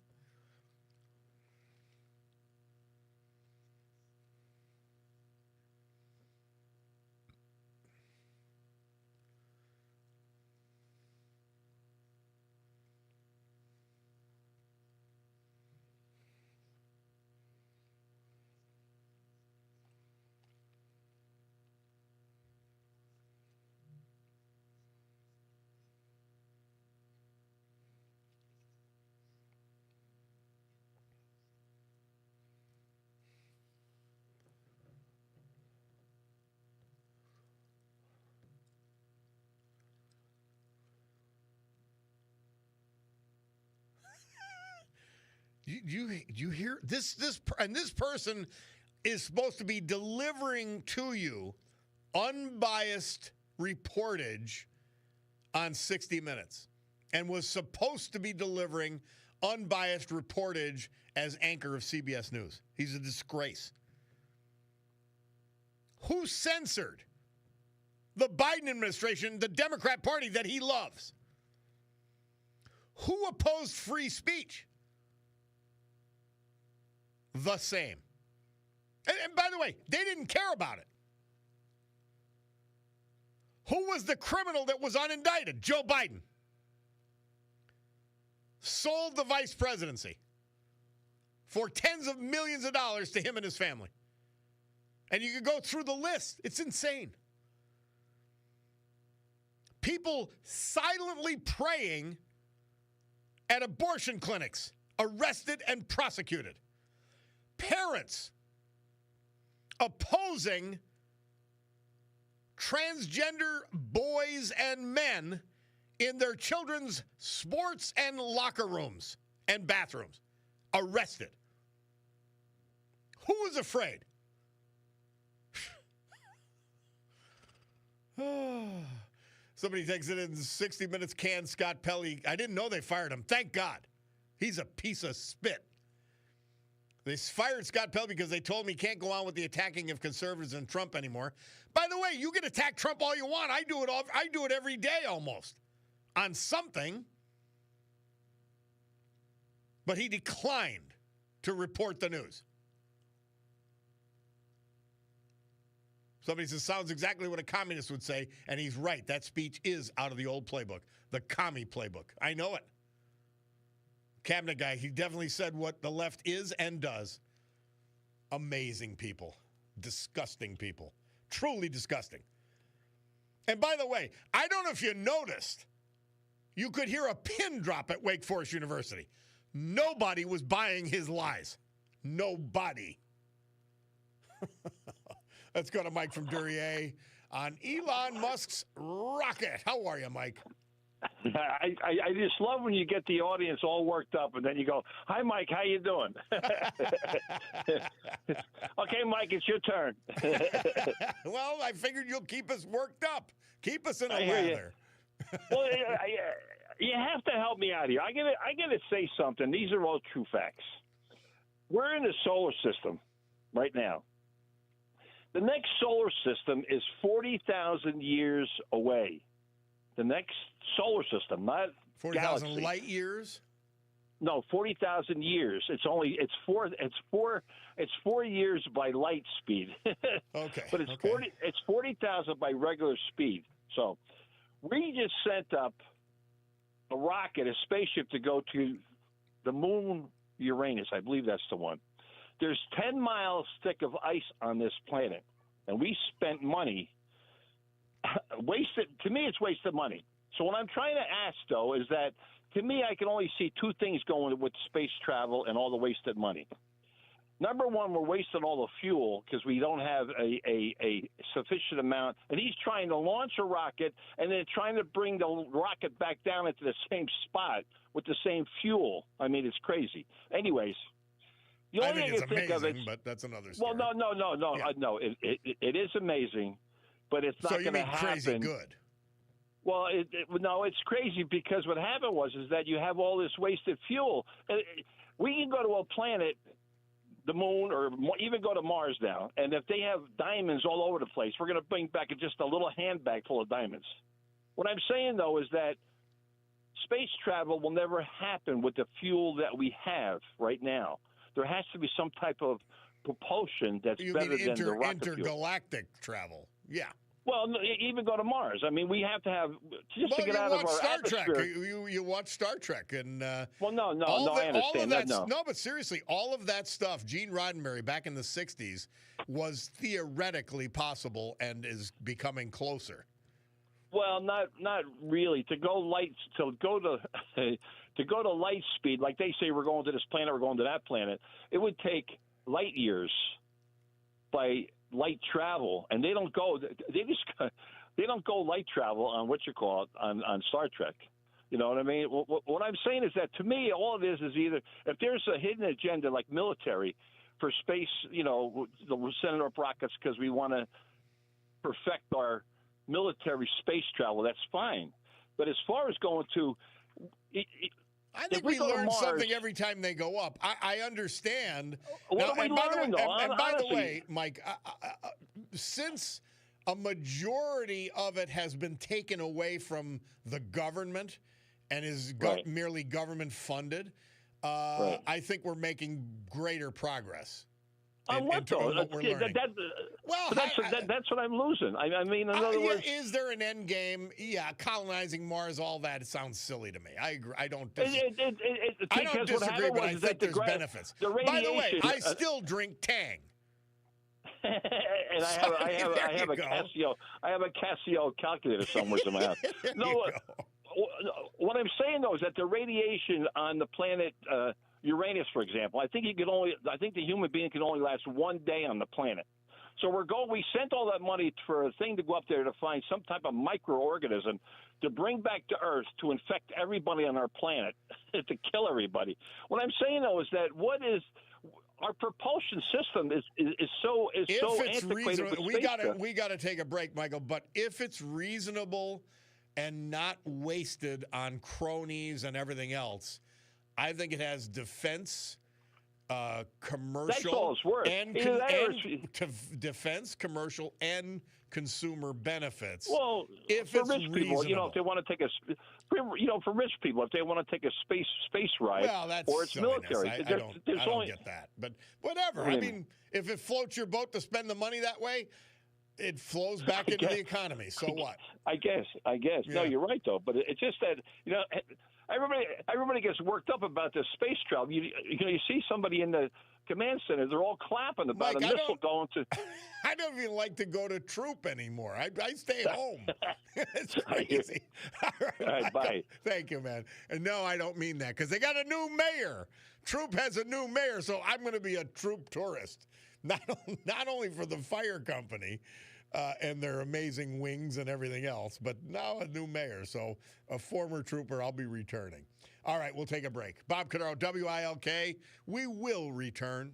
you hear this and this person is supposed to be delivering to you unbiased reportage on 60 Minutes and was supposed to be delivering unbiased reportage as anchor of CBS News. He's a disgrace. Who censored the Biden administration, the Democrat Party that he loves? Who opposed free speech? The same. And by the way, they didn't care about it. Who was the criminal that was unindicted? Joe Biden. Sold the vice presidency for tens of millions of dollars to him and his family. And you can go through the list. It's insane. People silently praying at abortion clinics, arrested and prosecuted. Parents opposing transgender boys and men in their children's sports and locker rooms and bathrooms. Arrested. Who was afraid? Somebody takes it in 60 Minutes, can Scott Pelley. I didn't know they fired him. Thank God. He's a piece of spit. They fired Scott Pelley because they told him he can't go on with the attacking of conservatives and Trump anymore. By the way, you can attack Trump all you want. I do it every day almost on something. But he declined to report the news. Somebody says, sounds exactly what a communist would say, and he's right. That speech is out of the old playbook, the commie playbook. I know it. Cabinet guy, he definitely said what the left is and does. Amazing people. Disgusting people. Truly disgusting. And by the way, I don't know if you noticed, you could hear a pin drop at Wake Forest University. Nobody was buying his lies. Nobody. Let's go to Mike from Duryea on Elon Musk's rocket. How are you, Mike? I just love when you get the audience all worked up, and then you go, "Hi, Mike, how you doing?" Okay, Mike, it's your turn. Well, I figured you'll keep us worked up. Keep us in a lather. Well, you have to help me out here. I gotta say something. These are all true facts. We're in the solar system right now. The next solar system is 40,000 years away. The next solar system, not 40,000 light years? No, 40,000 years. It's 4 years by light speed. Okay. But it's 40,000 by regular speed. So we just sent up a rocket, a spaceship, to go to the moon, Uranus. I believe that's the one. There's 10 miles thick of ice on this planet, and we spent money. Wasted. To me, it's wasted money. So what I'm trying to ask, though, is that to me, I can only see two things going with space travel and all the wasted money. Number one, we're wasting all the fuel because we don't have a sufficient amount. And he's trying to launch a rocket and then trying to bring the rocket back down into the same spot with the same fuel. I mean, it's crazy. Anyways. The only I think thing it's I think amazing, of but that's another story. Well, no. Yeah. No, it is amazing, but it's not going to happen. So you mean crazy good? Well, no, it's crazy because what happened is that you have all this wasted fuel. We can go to a planet, the moon, or even go to Mars now, and if they have diamonds all over the place, we're going to bring back just a little handbag full of diamonds. What I'm saying, though, is that space travel will never happen with the fuel that we have right now. There has to be some type of propulsion that's better than the rocket fuel. Intergalactic travel, yeah. Well, even go to Mars. I mean, we have to have to get out of our atmosphere. You watch Star Trek, and well, no, I understand that. No, but seriously, all of that stuff, Gene Roddenberry back in the '60s, was theoretically possible and is becoming closer. Well, not really. To go to light speed, like they say, we're going to this planet, we're going to that planet. It would take light years by light travel, and they don't go light travel on on Star Trek. You know what I mean? What I'm saying is that to me, all it is either if there's a hidden agenda like military for space, we're sending up rockets because we want to perfect our military space travel, that's fine. But as far as going to I think we learn something every time they go up. I understand. What are we learning, though? And by the way, Mike, since a majority of it has been taken away from the government and is merely government funded, I think we're making greater progress. On what, though? What we're learning. That's what I'm losing. I mean, in other words, is there an end game? Yeah, colonizing Mars, all that. It sounds silly to me. I agree. I don't disagree, but I think there's benefits. By the way, I still drink Tang. And I have a Casio. I have a Casio calculator somewhere in my house. No, what I'm saying though is that the radiation on the planet Uranus, for example, I think the human being can only last one day on the planet. So we sent all that money for a thing to go up there to find some type of microorganism to bring back to Earth to infect everybody on our planet, to kill everybody. What I'm saying though is that our propulsion system is so antiquated. We got to take a break, Michael. But if it's reasonable and not wasted on cronies and everything else, I think it has defense, commercial, that's all it's worth. Defense, commercial, and consumer benefits. Well, if for it's rich people, reasonable. if they want to take for rich people, if they want to take a space ride, well, that's or it's silliness. military, I don't get that. But whatever. I mean, if it floats your boat to spend the money that way, it flows back into the economy. So what? I guess. Yeah. No, you're right though. But it's just that everybody gets worked up about this space travel. You see somebody in the command center, they're all clapping about a missile going to. I don't even like to go to troop anymore. I stay home. It's crazy. All right, bye. Thank you, man. And no, I don't mean that because they got a new mayor. Troop has a new mayor, so I'm going to be a troop tourist. Not only for the fire company and their amazing wings and everything else, but now a new mayor. So a former trooper, I'll be returning. All right, we'll take a break. Bob Cordaro, WILK. We will return.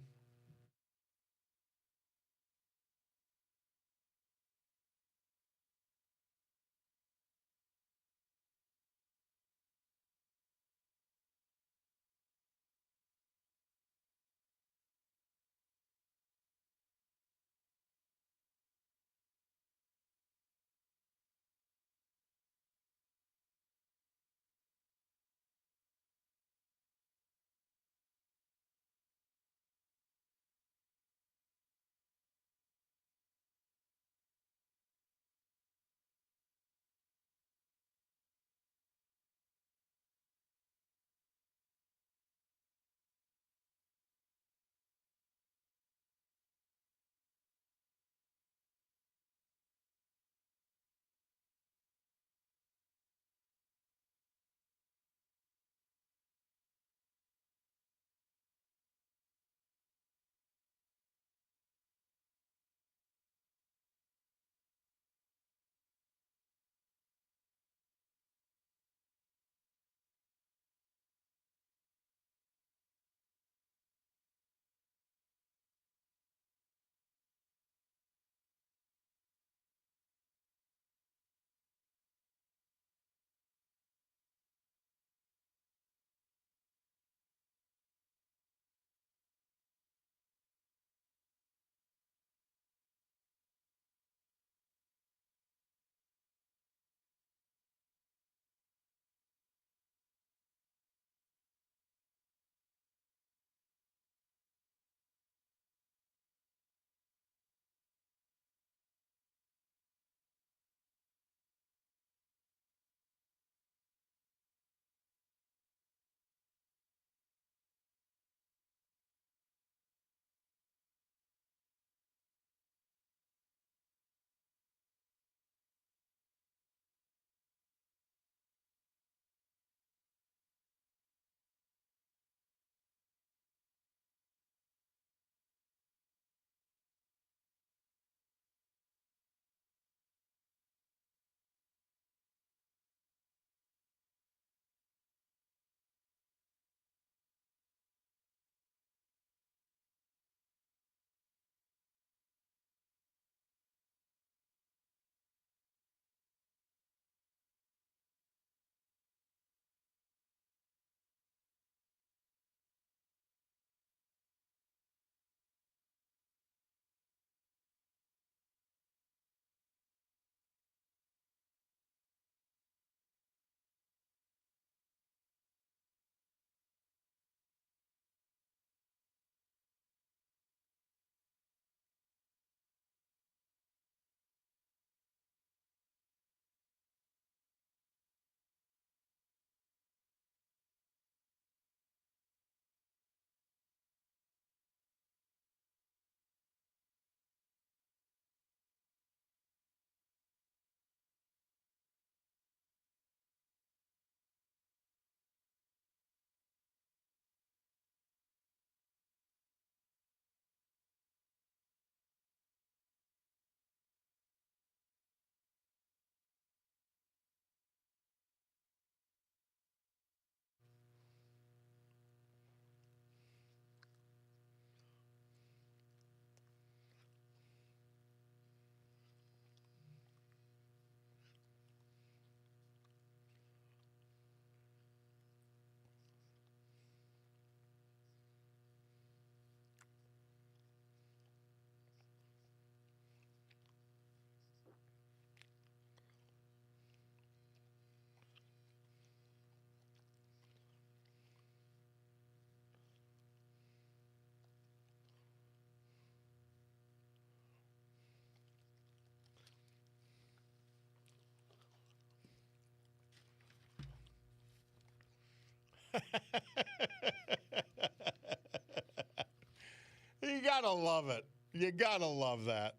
You gotta love it. You gotta love that.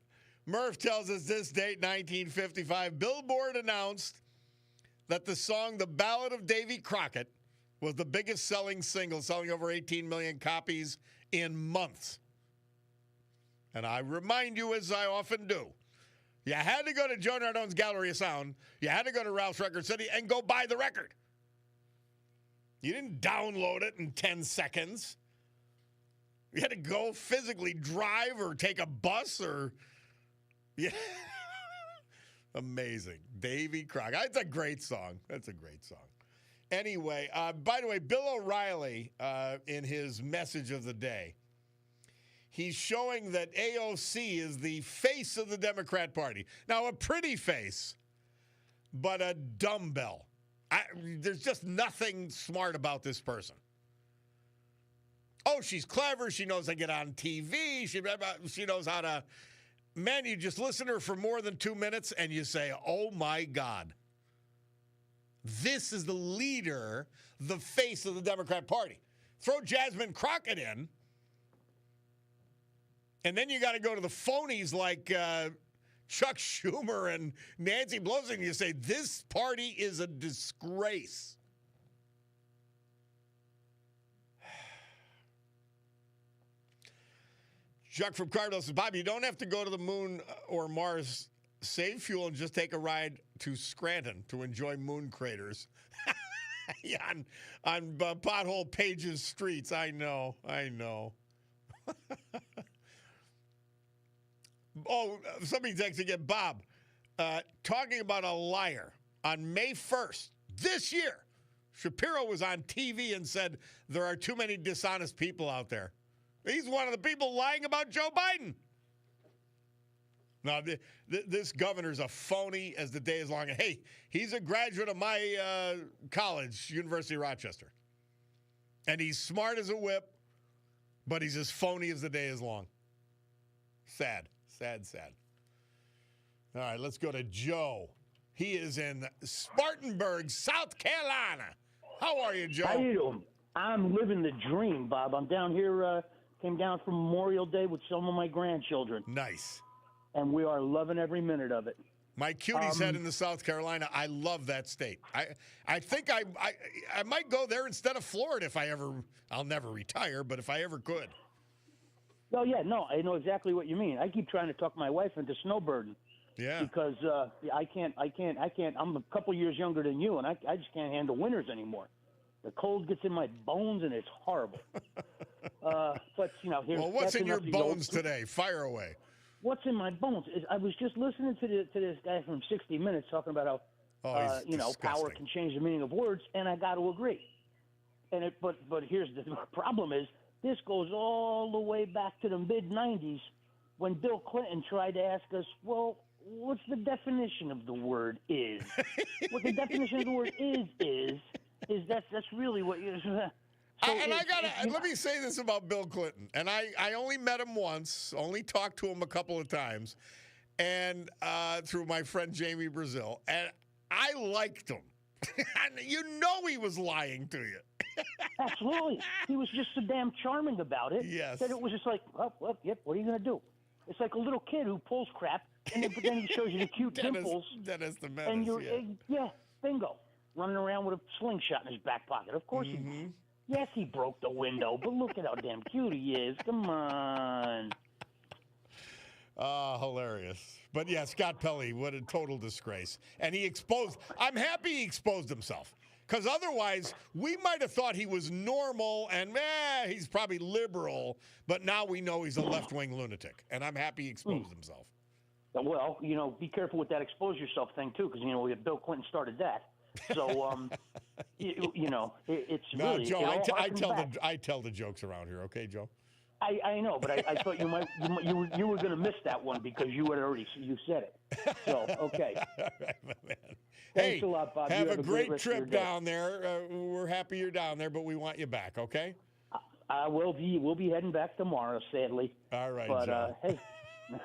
Murph tells us this date, 1955, Billboard announced that the song The Ballad of Davy Crockett was the biggest selling single, selling over 18 million copies in months. And I remind you, as I often do, you had to go to Joe Nardone's Gallery of Sound, you had to go to Ralph's Record City and go buy the record. You didn't download it in 10 seconds. You had to go physically drive or take a bus or... Yeah. Amazing. Davy Crockett. That's a great song. That's a great song. Anyway, by the way, Bill O'Reilly, in his message of the day, he's showing that AOC is the face of the Democrat Party. Now, a pretty face, but a dumbbell. There's just nothing smart about this person. Oh, she's clever. She knows how to get on TV. She knows how to... Man, you just listen to her for more than 2 minutes and you say, oh, my God. This is the leader, the face of the Democrat Party. Throw Jasmine Crockett in, and then you got to go to the phonies like Chuck Schumer and Nancy Pelosi, and you say, this party is a disgrace. Chuck from Cardinal says, Bob, you don't have to go to the moon or Mars. Save fuel and just take a ride to Scranton to enjoy moon craters. Yeah, on pothole Pages streets. I know. Oh, somebody texted again. Bob, talking about a liar. On May 1st, this year, Shapiro was on TV and said there are too many dishonest people out there. He's one of the people lying about Joe Biden. Now, this governor's a phony as the day is long. And hey, he's a graduate of my college, University of Rochester. And he's smart as a whip, but he's as phony as the day is long. Sad. All right, let's go to Joe. He is in Spartanburg, South Carolina. How are you, Joe? How you doing? I'm living the dream, Bob. I'm down here, came down for Memorial Day with some of my grandchildren. Nice. And we are loving every minute of it. My cutie's head in the South Carolina. I love that state. I think I might go there instead of Florida if I ever, I'll never retire, but if I ever could. Oh, yeah, no, I know exactly what you mean. I keep trying to talk my wife into snowbirding. Yeah. Because I can't. I'm a couple years younger than you, and I just can't handle winters anymore. The cold gets in my bones, and it's horrible. But, you know, here's... Well, what's in your bones today? Fire away. What's in my bones is I was just listening to this guy from 60 Minutes talking about how, power can change the meaning of words, and I got to agree. But here's the problem is this goes all the way back to the mid-'90s when Bill Clinton tried to ask us, well, what's the definition of the word is? What the definition of the word is that's really what you... let me say this about Bill Clinton. And I only met him once, only talked to him a couple of times, and through my friend Jamie Brazil. And I liked him. You know he was lying to you. Absolutely. He was just so damn charming about it. Yes. That it was just like, yep, what are you going to do? It's like a little kid who pulls crap, and then he shows you the cute dimples. Dennis the Menace, and you're, bingo, running around with a slingshot in his back pocket. Of course he did. Yes, he broke the window, but look at how damn cute he is. Come on. Hilarious. But yeah, Scott Pelley, what a total disgrace. And I'm happy he exposed himself. Because otherwise, we might have thought he was normal and, he's probably liberal. But now we know he's a left-wing lunatic. And I'm happy he exposed himself. Well, be careful with that expose yourself thing, too, because, Bill Clinton started that. So, it's no, really... Joe, I tell the jokes around here, okay, Joe? I know, but I thought you were going to miss that one because you said it. So, okay. All right, my man. Thanks a lot, Bob. Have a great trip down there. We're happy you're down there, but we want you back, okay? We'll be heading back tomorrow, sadly. All right, but, Joe. Hey,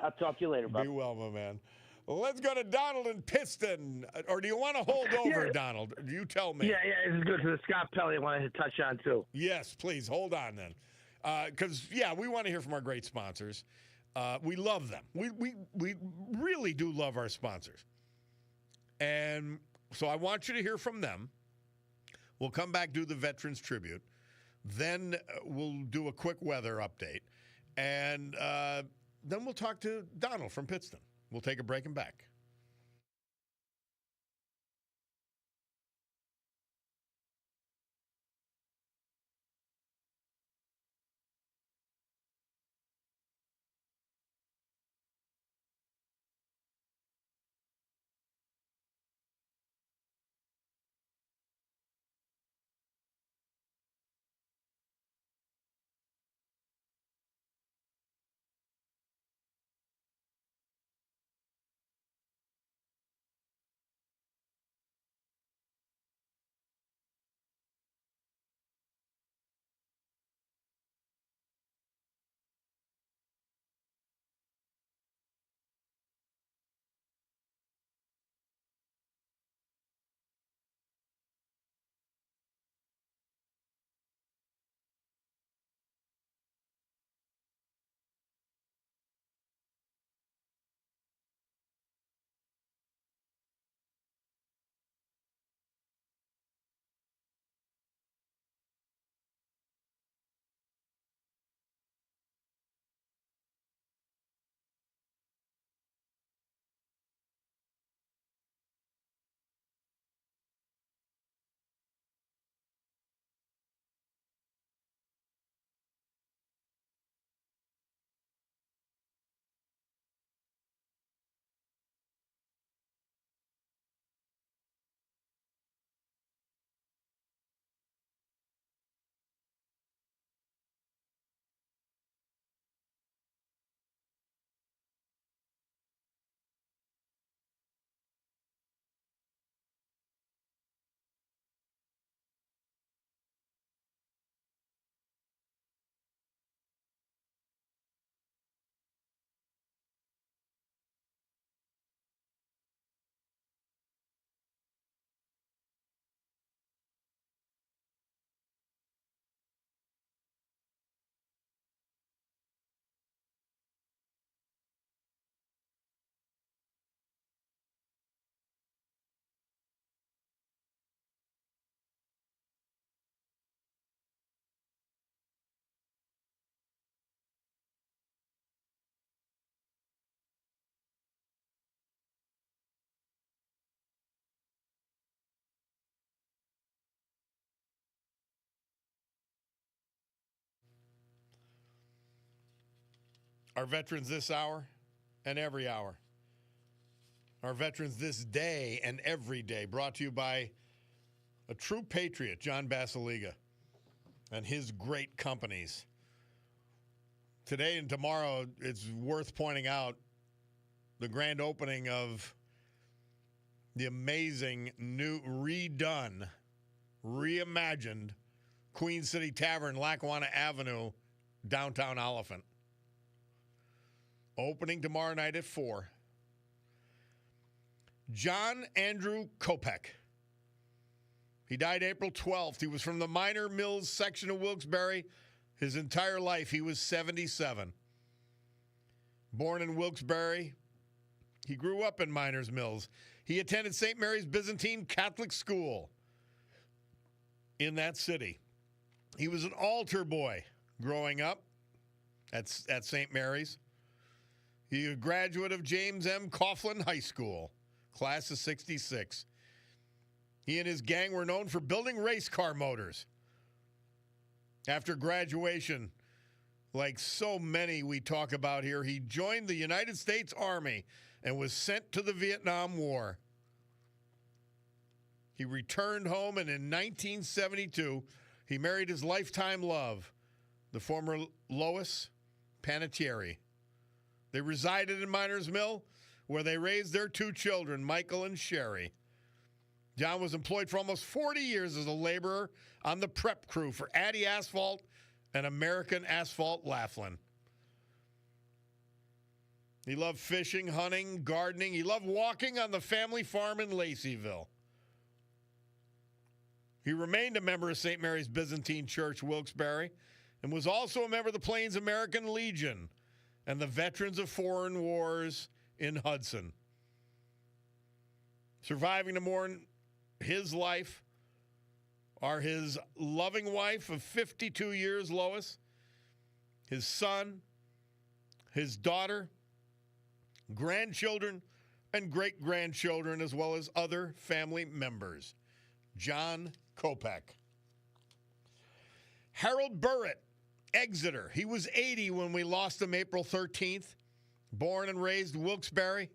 I'll talk to you later, Bob. Be well, my man. Let's go to Donald in Piston. Or do you want to hold over, Donald? You tell me. Yeah, this is good to the Scott Pelley I wanted to touch on, too. Yes, please. Hold on, then. Because, we want to hear from our great sponsors. We love them. We really do love our sponsors. And so I want you to hear from them. We'll come back, do the Veterans Tribute. Then we'll do a quick weather update. And then we'll talk to Donald from Pittston. We'll take a break and back. Our veterans this hour and every hour. Our veterans this day and every day. Brought to you by a true patriot, John Basiliga, and his great companies. Today and tomorrow, it's worth pointing out the grand opening of the amazing new, redone, reimagined Queen City Tavern, Lackawanna Avenue, downtown Oliphant. Opening tomorrow night at 4. John Andrew Kopech. He died April 12th. He was from the Minor Mills section of Wilkes-Barre. His entire life, he was 77. Born in Wilkes-Barre, he grew up in Miners Mills. He attended St. Mary's Byzantine Catholic School in that city. He was an altar boy growing up at St. Mary's. He was a graduate of James M. Coughlin High School, class of 66. He and his gang were known for building race car motors. After graduation, like so many we talk about here, he joined the United States Army and was sent to the Vietnam War. He returned home, and in 1972, he married his lifetime love, the former Lois Panettiere. They resided in Miners Mill, where they raised their 2 children, Michael and Sherry. John was employed for almost 40 years as a laborer on the prep crew for Addy Asphalt and American Asphalt Laughlin. He loved fishing, hunting, gardening. He loved walking on the family farm in Laceyville. He remained a member of St. Mary's Byzantine Church, Wilkes-Barre, and was also a member of the Plains American Legion and the Veterans of Foreign Wars in Hudson. Surviving to mourn his life are his loving wife of 52 years, Lois, his son, his daughter, grandchildren, and great-grandchildren, as well as other family members. John Kopech. Harold Burritt, Exeter. He was 80 when we lost him April 13th. Born and raised Wilkes-Barre.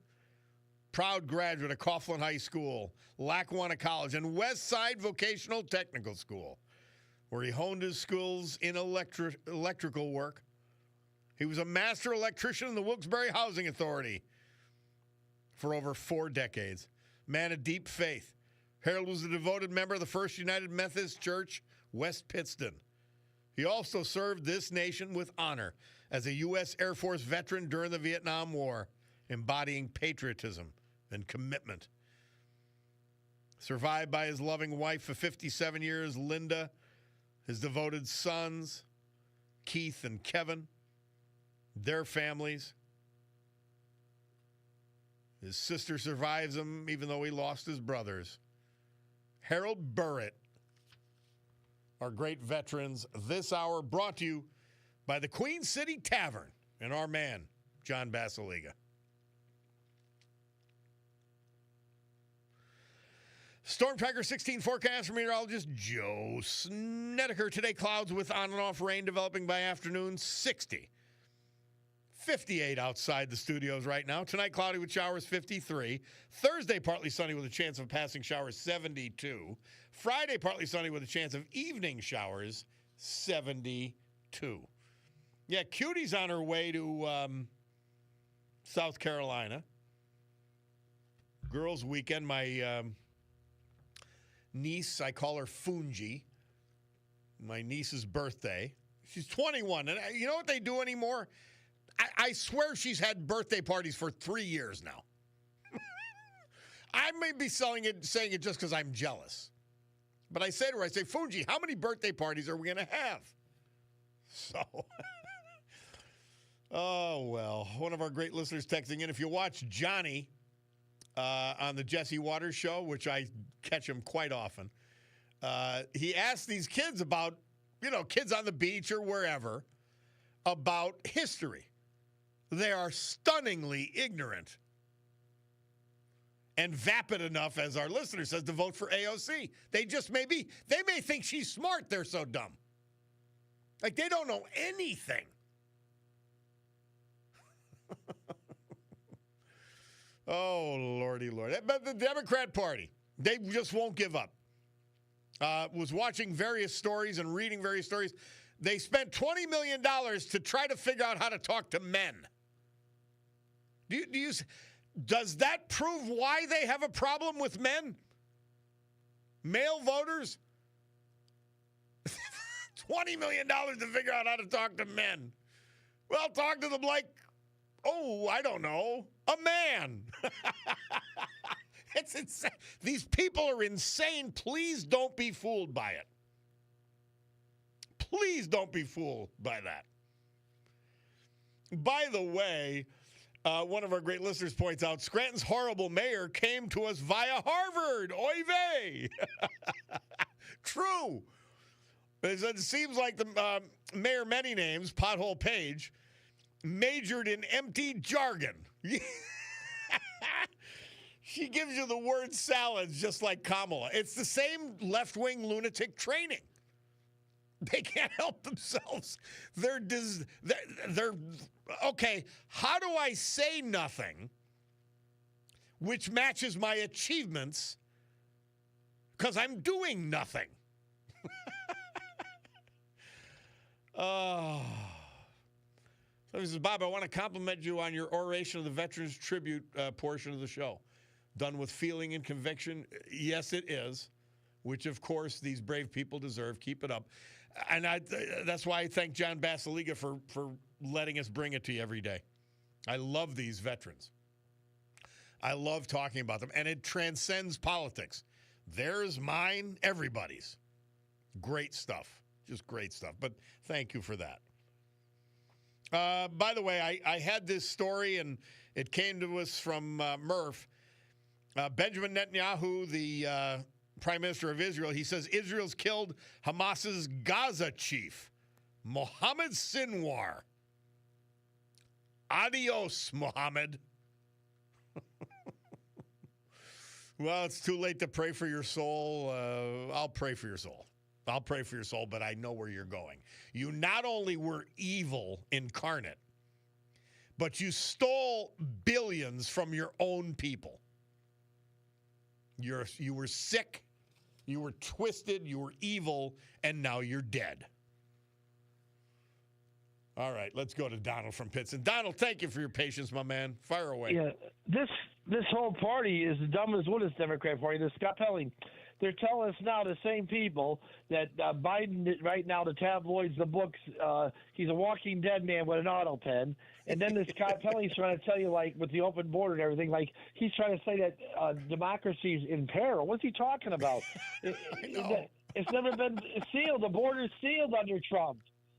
Proud graduate of Coughlin High School, Lackawanna College, and Westside Vocational Technical School, where he honed his skills in electrical work. He was a master electrician in the Wilkes-Barre Housing Authority for over 4 decades. Man of deep faith. Harold was a devoted member of the First United Methodist Church, West Pittston. He also served this nation with honor as a U.S. Air Force veteran during the Vietnam War, embodying patriotism and commitment. Survived by his loving wife of 57 years, Linda, his devoted sons, Keith and Kevin, their families. His sister survives him, even though he lost his brothers. Harold Burritt, our great veterans, this hour brought to you by the Queen City Tavern and our man, John Basiliga. Storm Tracker 16 forecast from meteorologist Joe Snedeker. Today, clouds with on and off rain developing by afternoon, 60. 58 outside the studios right now. Tonight, cloudy with showers, 53. Thursday, partly sunny with a chance of passing showers, 72. Friday, partly sunny with a chance of evening showers, 72. Yeah, Cutie's on her way to South Carolina. Girls' weekend. My niece, I call her Fungi, my niece's birthday. She's 21. And you know what they do anymore? I swear she's had birthday parties for 3 years now. I may be saying it just because I'm jealous. But I say to her, Fungi, how many birthday parties are we going to have? So, oh, well, one of our great listeners texting in. If you watch Johnny on the Jesse Waters show, which I catch him quite often, he asked these kids about, kids on the beach or wherever, about history. They are stunningly ignorant and vapid enough, as our listener says, to vote for AOC. They may think she's smart. They're so dumb. Like, they don't know anything. Oh, Lordy Lord. But the Democrat Party, they just won't give up. Was watching various stories and reading various stories. They spent $20 million to try to figure out how to talk to men. Does that prove why they have a problem with men? Male voters? $20 million to figure out how to talk to men. Well, talk to them like, I don't know, a man. It's insane. These people are insane. Please don't be fooled by it. Please don't be fooled by that. By the way, one of our great listeners points out, Scranton's horrible mayor came to us via Harvard. Oy vey. True. It seems like the Mayor Many Names, Pothole Page, majored in empty jargon. She gives you the word salads just like Kamala. It's the same left-wing lunatic training. They can't help themselves. They're okay, how do I say nothing which matches my achievements because I'm doing nothing? So he says, Bob, I want to compliment you on your oration of the Veterans Tribute portion of the show. Done with feeling and conviction. Yes, it is, which, of course, these brave people deserve. Keep it up. And that's why I thank John Basiliga for letting us bring it to you every day. I love these veterans. I love talking about them, and it transcends politics. Theirs, mine, everybody's. Great stuff. Just great stuff. But thank you for that. By the way, I had this story, and it came to us from Murph. Benjamin Netanyahu, the Prime Minister of Israel, he says Israel's killed Hamas's Gaza chief, Mohammed Sinwar. Adios, Mohammed. Well, it's too late to pray for your soul. I'll pray for your soul. I'll pray for your soul, but I know where you're going. You not only were evil incarnate, but you stole billions from your own people. You were sick, you were twisted, you were evil, and now you're dead. All right, let's go to Donald from Pittston. Donald, thank you for your patience, my man. Fire away. Yeah, this whole party is the dumbest one, this Democrat Party. This Scott Pelley, they're telling us now, the same people, that Biden, right now, the tabloids, the books, he's a walking dead man with an auto pen. And then this Scott Pelley's trying to tell you, like, with the open border and everything, like, he's trying to say that democracy's in peril. What's he talking about? It's never been sealed. The border's sealed under Trump.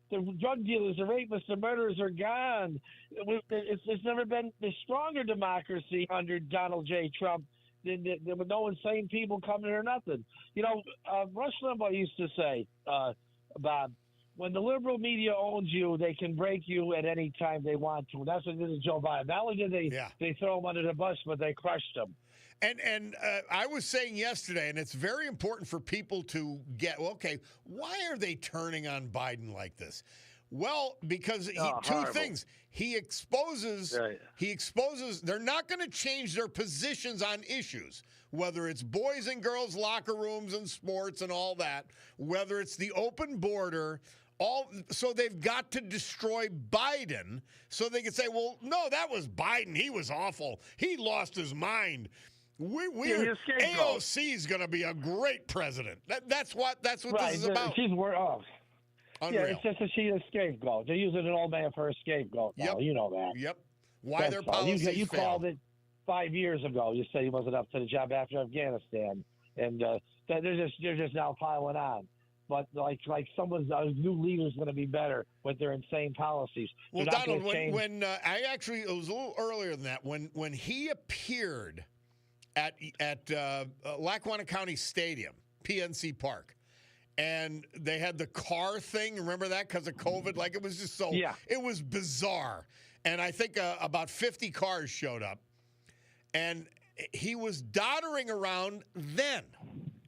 The drug dealers, the rapists, the murderers are gone. It's never been a stronger democracy under Donald J. Trump. There were no insane people coming or nothing. You know, Rush Limbaugh used to say, Bob, when the liberal media owns you, they can break you at any time they want to. And that's what they did to Joe Biden. Not only did they throw him under the bus, but they crushed him. And I was saying yesterday, and it's very important for people to get, well, okay, why are they turning on Biden like this? Well, because two things. He exposes, they're not going to change their positions on issues, whether it's boys and girls locker rooms and sports and all that, whether it's the open border, so they've got to destroy Biden so they can say, well, no, that was Biden. He was awful. He lost his mind. AOC is going to be a great president. That's what this is about. She's Unreal. Yeah, it's just that she's a scapegoat. They're using an old man for a scapegoat now. Yep. You know that. Yep. Why their policies You called it 5 years ago. You said he wasn't up to the job after Afghanistan. And they're just now piling on. But like someone's new leader's going to be better with their insane policies. Well, Donald, when I actually, it was a little earlier than that, when he appeared at Lackawanna County Stadium, PNC Park, and they had the car thing. Remember that? Because of COVID? Like, it was just so, it was bizarre. And I think about 50 cars showed up. And he was doddering around then.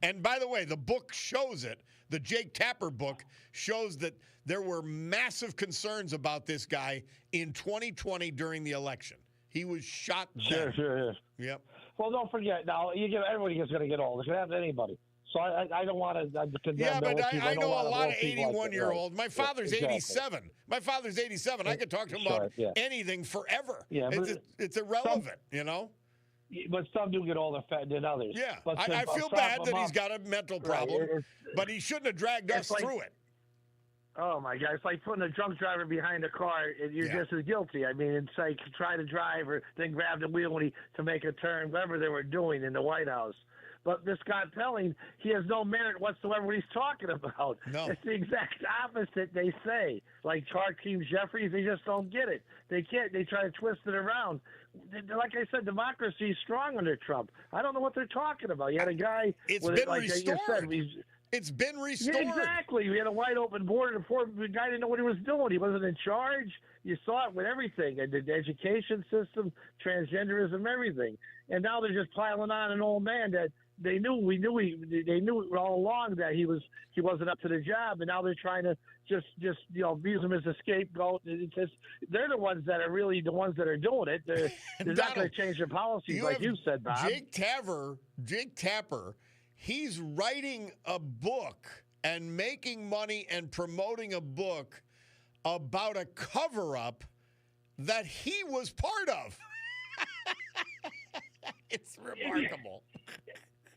And by the way, the book shows it. The Jake Tapper book shows that there were massive concerns about this guy in 2020 during the election. He was shot then. Sure. Yep. Well, don't forget, now, everybody is going to get old. It can happen to anybody. So I don't want to condemn. Yeah, but I know a lot of 81-year-olds. My father's 87. My father's 87. I could talk to him about anything forever. Yeah, it's irrelevant, you know? But some do get older than others. Yeah, but I feel bad that he's got a mental problem, but he shouldn't have dragged us through it. Oh, my God. It's like putting a drunk driver behind a car, and you're just as guilty. I mean, it's like try to drive or then grab the wheel to make a turn, whatever they were doing in the White House. But this Scott Pelley, he has no merit whatsoever what he's talking about. No. It's the exact opposite they say. Like Hakeem Jeffries, they just don't get it. They can't. They try to twist it around. Like I said, democracy is strong under Trump. I don't know what they're talking about. You had a guy. It's been restored. It's been restored. Yeah, exactly. We had a wide open border. The guy didn't know what he was doing. He wasn't in charge. You saw it with everything, and the education system, transgenderism, everything. And now they're just piling on an old man that they knew all along that he wasn't up to the job, and now they're trying to just use him as a scapegoat. They're the ones that are really the ones that are doing it. They're not going to change their policies, like you said, Bob. Jake Tapper, he's writing a book and making money and promoting a book about a cover-up that he was part of. It's remarkable.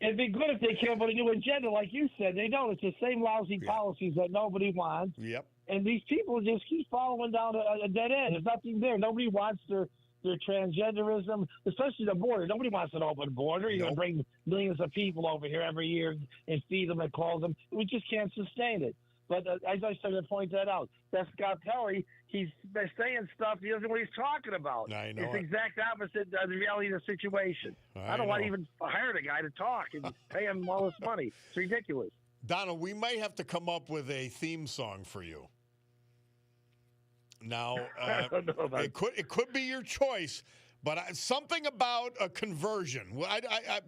It'd be good if they came up with a new agenda, like you said. They don't. It's the same lousy policies that nobody wants. Yep. And these people just keep following down a dead end. There's nothing there. Nobody wants their their transgenderism, especially the border. Nobody wants an open border. You're going to bring millions of people over here every year and feed them and clothe them. We just can't sustain it. But as I started to point that out, that Scott Pelley, he's saying stuff, he doesn't know what he's talking about. I know it's the it. exact opposite of the reality of the situation. I don't want to even hire the guy to talk and pay him all this money. It's ridiculous. Donald, we might have to come up with a theme song for you. Now, I don't know about it could be your choice, but something about a conversion. Well,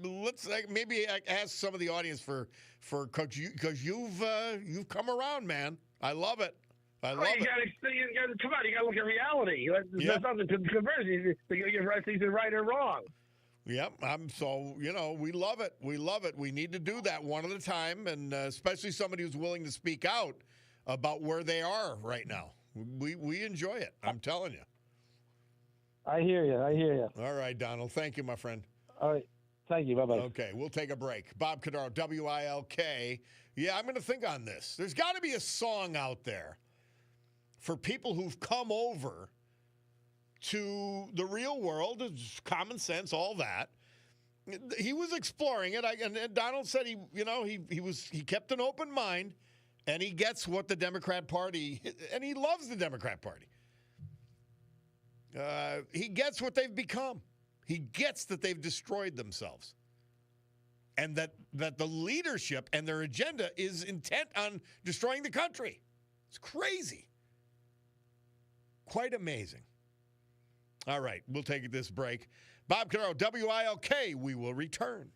let's maybe ask some of the audience for because you've come around, man. I love it. I love it. You got to come on. You got to look at reality. There's nothing to conversion. You're right. Things are right or wrong. Yep. We love it. We love it. We need to do that one at a time, and especially somebody who's willing to speak out about where they are right now. We enjoy it. I'm telling you. I hear you. All right, Donald. Thank you, my friend. All right. Thank you. Bye-bye. Okay, we'll take a break. Bob Cordaro, WILK. Yeah, I'm going to think on this. There's got to be a song out there for people who've come over to the real world, common sense, all that. He was exploring it, and Donald said he kept an open mind, and he gets what the Democrat Party, and he loves the Democrat Party. He gets what they've become. He gets that they've destroyed themselves, and that the leadership and their agenda is intent on destroying the country. It's crazy. Quite amazing. All right, we'll take this break. Bob Cordaro, WILK. We will return.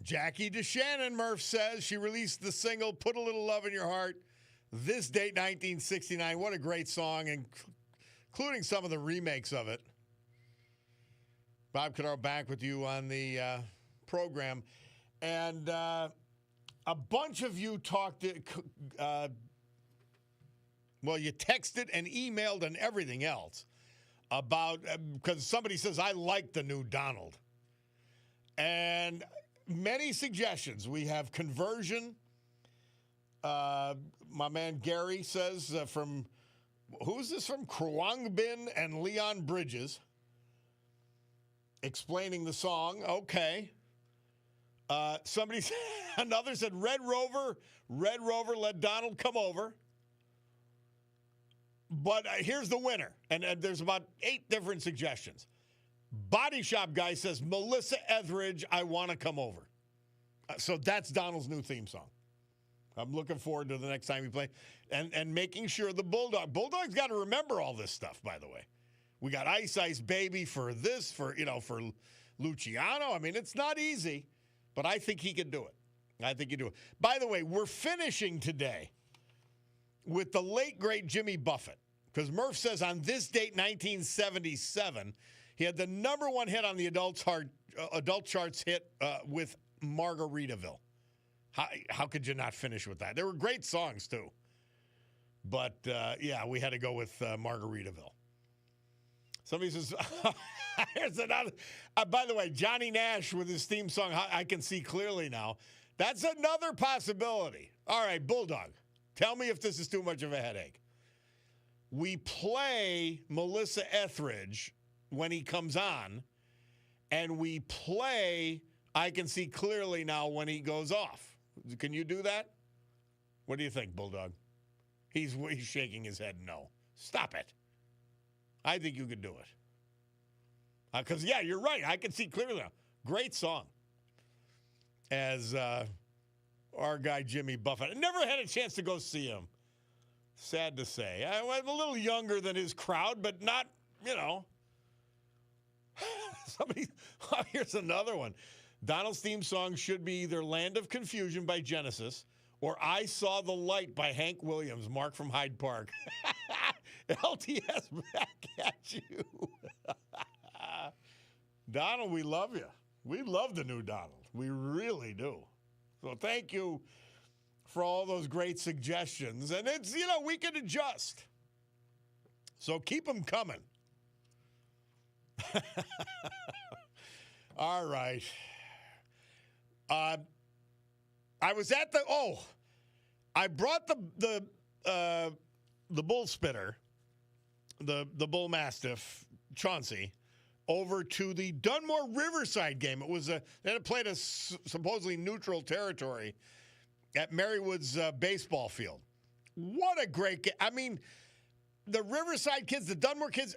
Jackie DeShannon, Murph says, she released the single Put a Little Love in Your Heart this date, 1969. What a great song, including some of the remakes of it. Bob Cordaro back with you on the program. And a bunch of you talked, you texted and emailed and everything else about, because somebody says, I like the new Donald. And many suggestions. We have conversion. My man Gary says from, who's this from? Kruangbin and Leon Bridges. Explaining the song. Okay. Another said Red Rover, let Donald come over. But here's the winner. And there's about 8 different suggestions. Body Shop guy says, Melissa Etheridge, I want to come over. So that's Donald's new theme song. I'm looking forward to the next time he plays. And making sure the Bulldog's got to remember all this stuff, by the way. We got Ice Ice Baby for this, for Luciano. I mean, it's not easy, but I think he can do it. I think he can do it. By the way, we're finishing today with the late, great Jimmy Buffett. Because Murph says on this date, 1977, he had the #1 hit on the adult charts hit with Margaritaville. How could you not finish with that? There were great songs, too. But, we had to go with Margaritaville. Somebody says, here's another. By the way, Johnny Nash with his theme song, I Can See Clearly Now. That's another possibility. All right, Bulldog, tell me if this is too much of a headache. We play Melissa Etheridge when he comes on, and we play I Can See Clearly Now when he goes off. Can you do that? What do you think, Bulldog? He's shaking his head no. Stop it. I think you could do it. Because, you're right. I Can See Clearly Now. Great song. As our guy Jimmy Buffett. I never had a chance to go see him. Sad to say. I'm a little younger than his crowd, but not, here's another one. Donald's theme song should be either Land of Confusion by Genesis or I Saw the Light by Hank Williams, Mark from Hyde Park. LTS back at you. Donald, we love you. We love the new Donald. We really do. So thank you for all those great suggestions. And it's, we can adjust. So keep them coming. All right. I was at I brought the bull spitter, the bull mastiff, Chauncey, over to the Dunmore Riverside game. It was they had played a supposedly neutral territory at Marywood's baseball field. What a great game. I mean, the Riverside kids, the Dunmore kids,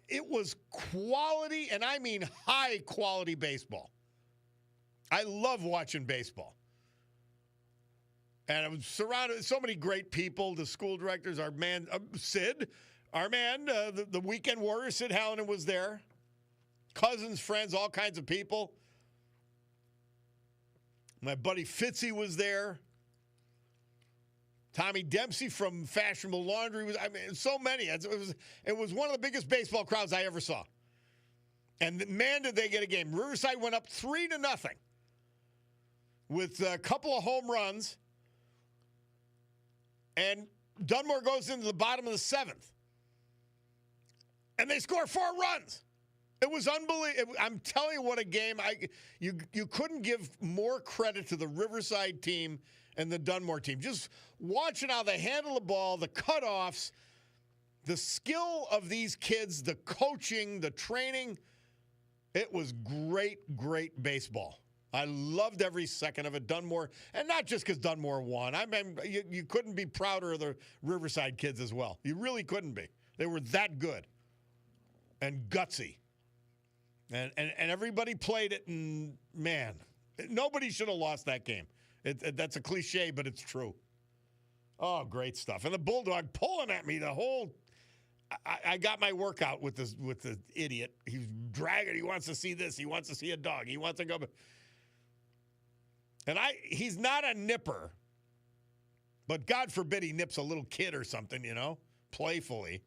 it was quality, and I mean high quality baseball. I love watching baseball. And I was surrounded with so many great people, the school directors, our man, Sid, the weekend warrior, Sid Hallinan was there. Cousins, friends, all kinds of people. My buddy Fitzy was there. Tommy Dempsey from Fashionable Laundry was, so many. It was one of the biggest baseball crowds I ever saw. And man, did they get a game. Riverside went up 3-0 with a couple of home runs. And Dunmore goes into the bottom of the 7th. And they score 4 runs. It was unbelievable. I'm telling you what a game. You couldn't give more credit to the Riverside team and the Dunmore team. Just watching how they handle the ball, the cutoffs, the skill of these kids, the coaching, the training. It was great, great baseball. I loved every second of it. Dunmore, and not just because Dunmore won. I mean, you couldn't be prouder of the Riverside kids as well. You really couldn't be. They were that good and gutsy. And everybody played it, and, man, nobody should have lost that game. That's a cliche, but it's true. Oh, great stuff. And the Bulldog pulling at me the whole – I got my workout with the idiot. He's dragging. He wants to see this. He wants to see a dog. He wants to go – And he's not a nipper, but God forbid he nips a little kid or something, playfully.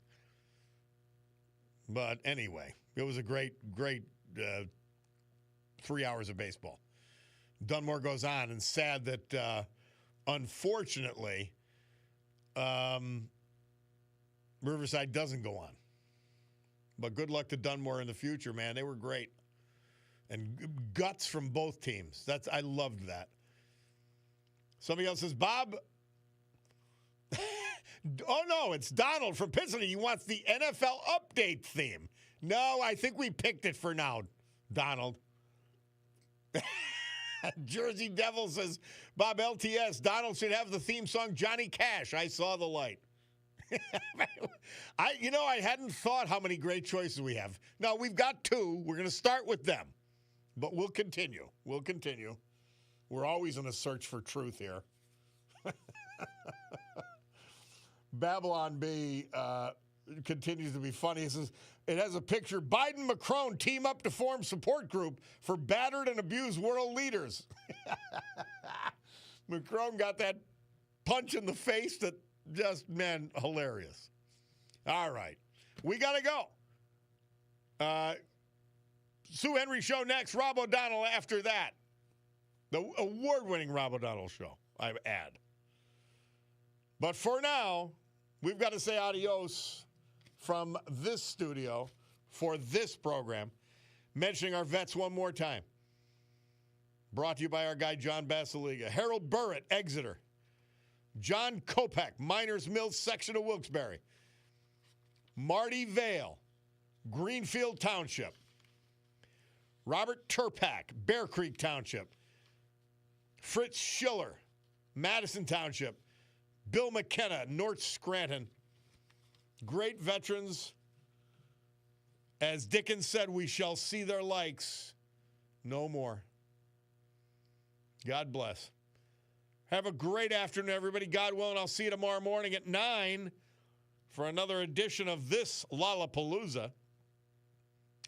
But anyway, it was a great 3 hours of baseball. Dunmore goes on, and sad that, unfortunately, Riverside doesn't go on. But good luck to Dunmore in the future, man. They were great. And guts from both teams. I loved that. Somebody else says, Bob. Oh, no, it's Donald from Pittsburgh. He wants the NFL update theme. No, I think we picked it for now, Donald. Jersey Devil says, Bob LTS, Donald should have the theme song Johnny Cash, I Saw the Light. I hadn't thought how many great choices we have. No, we've got two. We're going to start with them. But we'll continue. We're always in a search for truth here. Babylon B continues to be funny. It says, it has a picture, Biden-Macron team up to form support group for battered and abused world leaders. Macron got that punch in the face that just, man, hilarious. All right. We got to go. Sue Henry Show next. Rob O'Donnell after that. The award-winning Rob O'Donnell Show, I add. But for now, we've got to say adios from this studio for this program, mentioning our vets one more time. Brought to you by our guy, John Basiliga. Harold Burritt, Exeter. John Kopak, Miners Mills section of Wilkes-Barre. Marty Vale, Greenfield Township. Robert Turpak, Bear Creek Township. Fritz Schiller, Madison Township. Bill McKenna, North Scranton. Great veterans. As Dickens said, we shall see their likes no more. God bless. Have a great afternoon, everybody. God willing, I'll see you tomorrow morning at 9 for another edition of this Lollapalooza.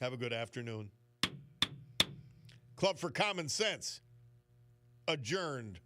Have a good afternoon. Club for Common Sense adjourned.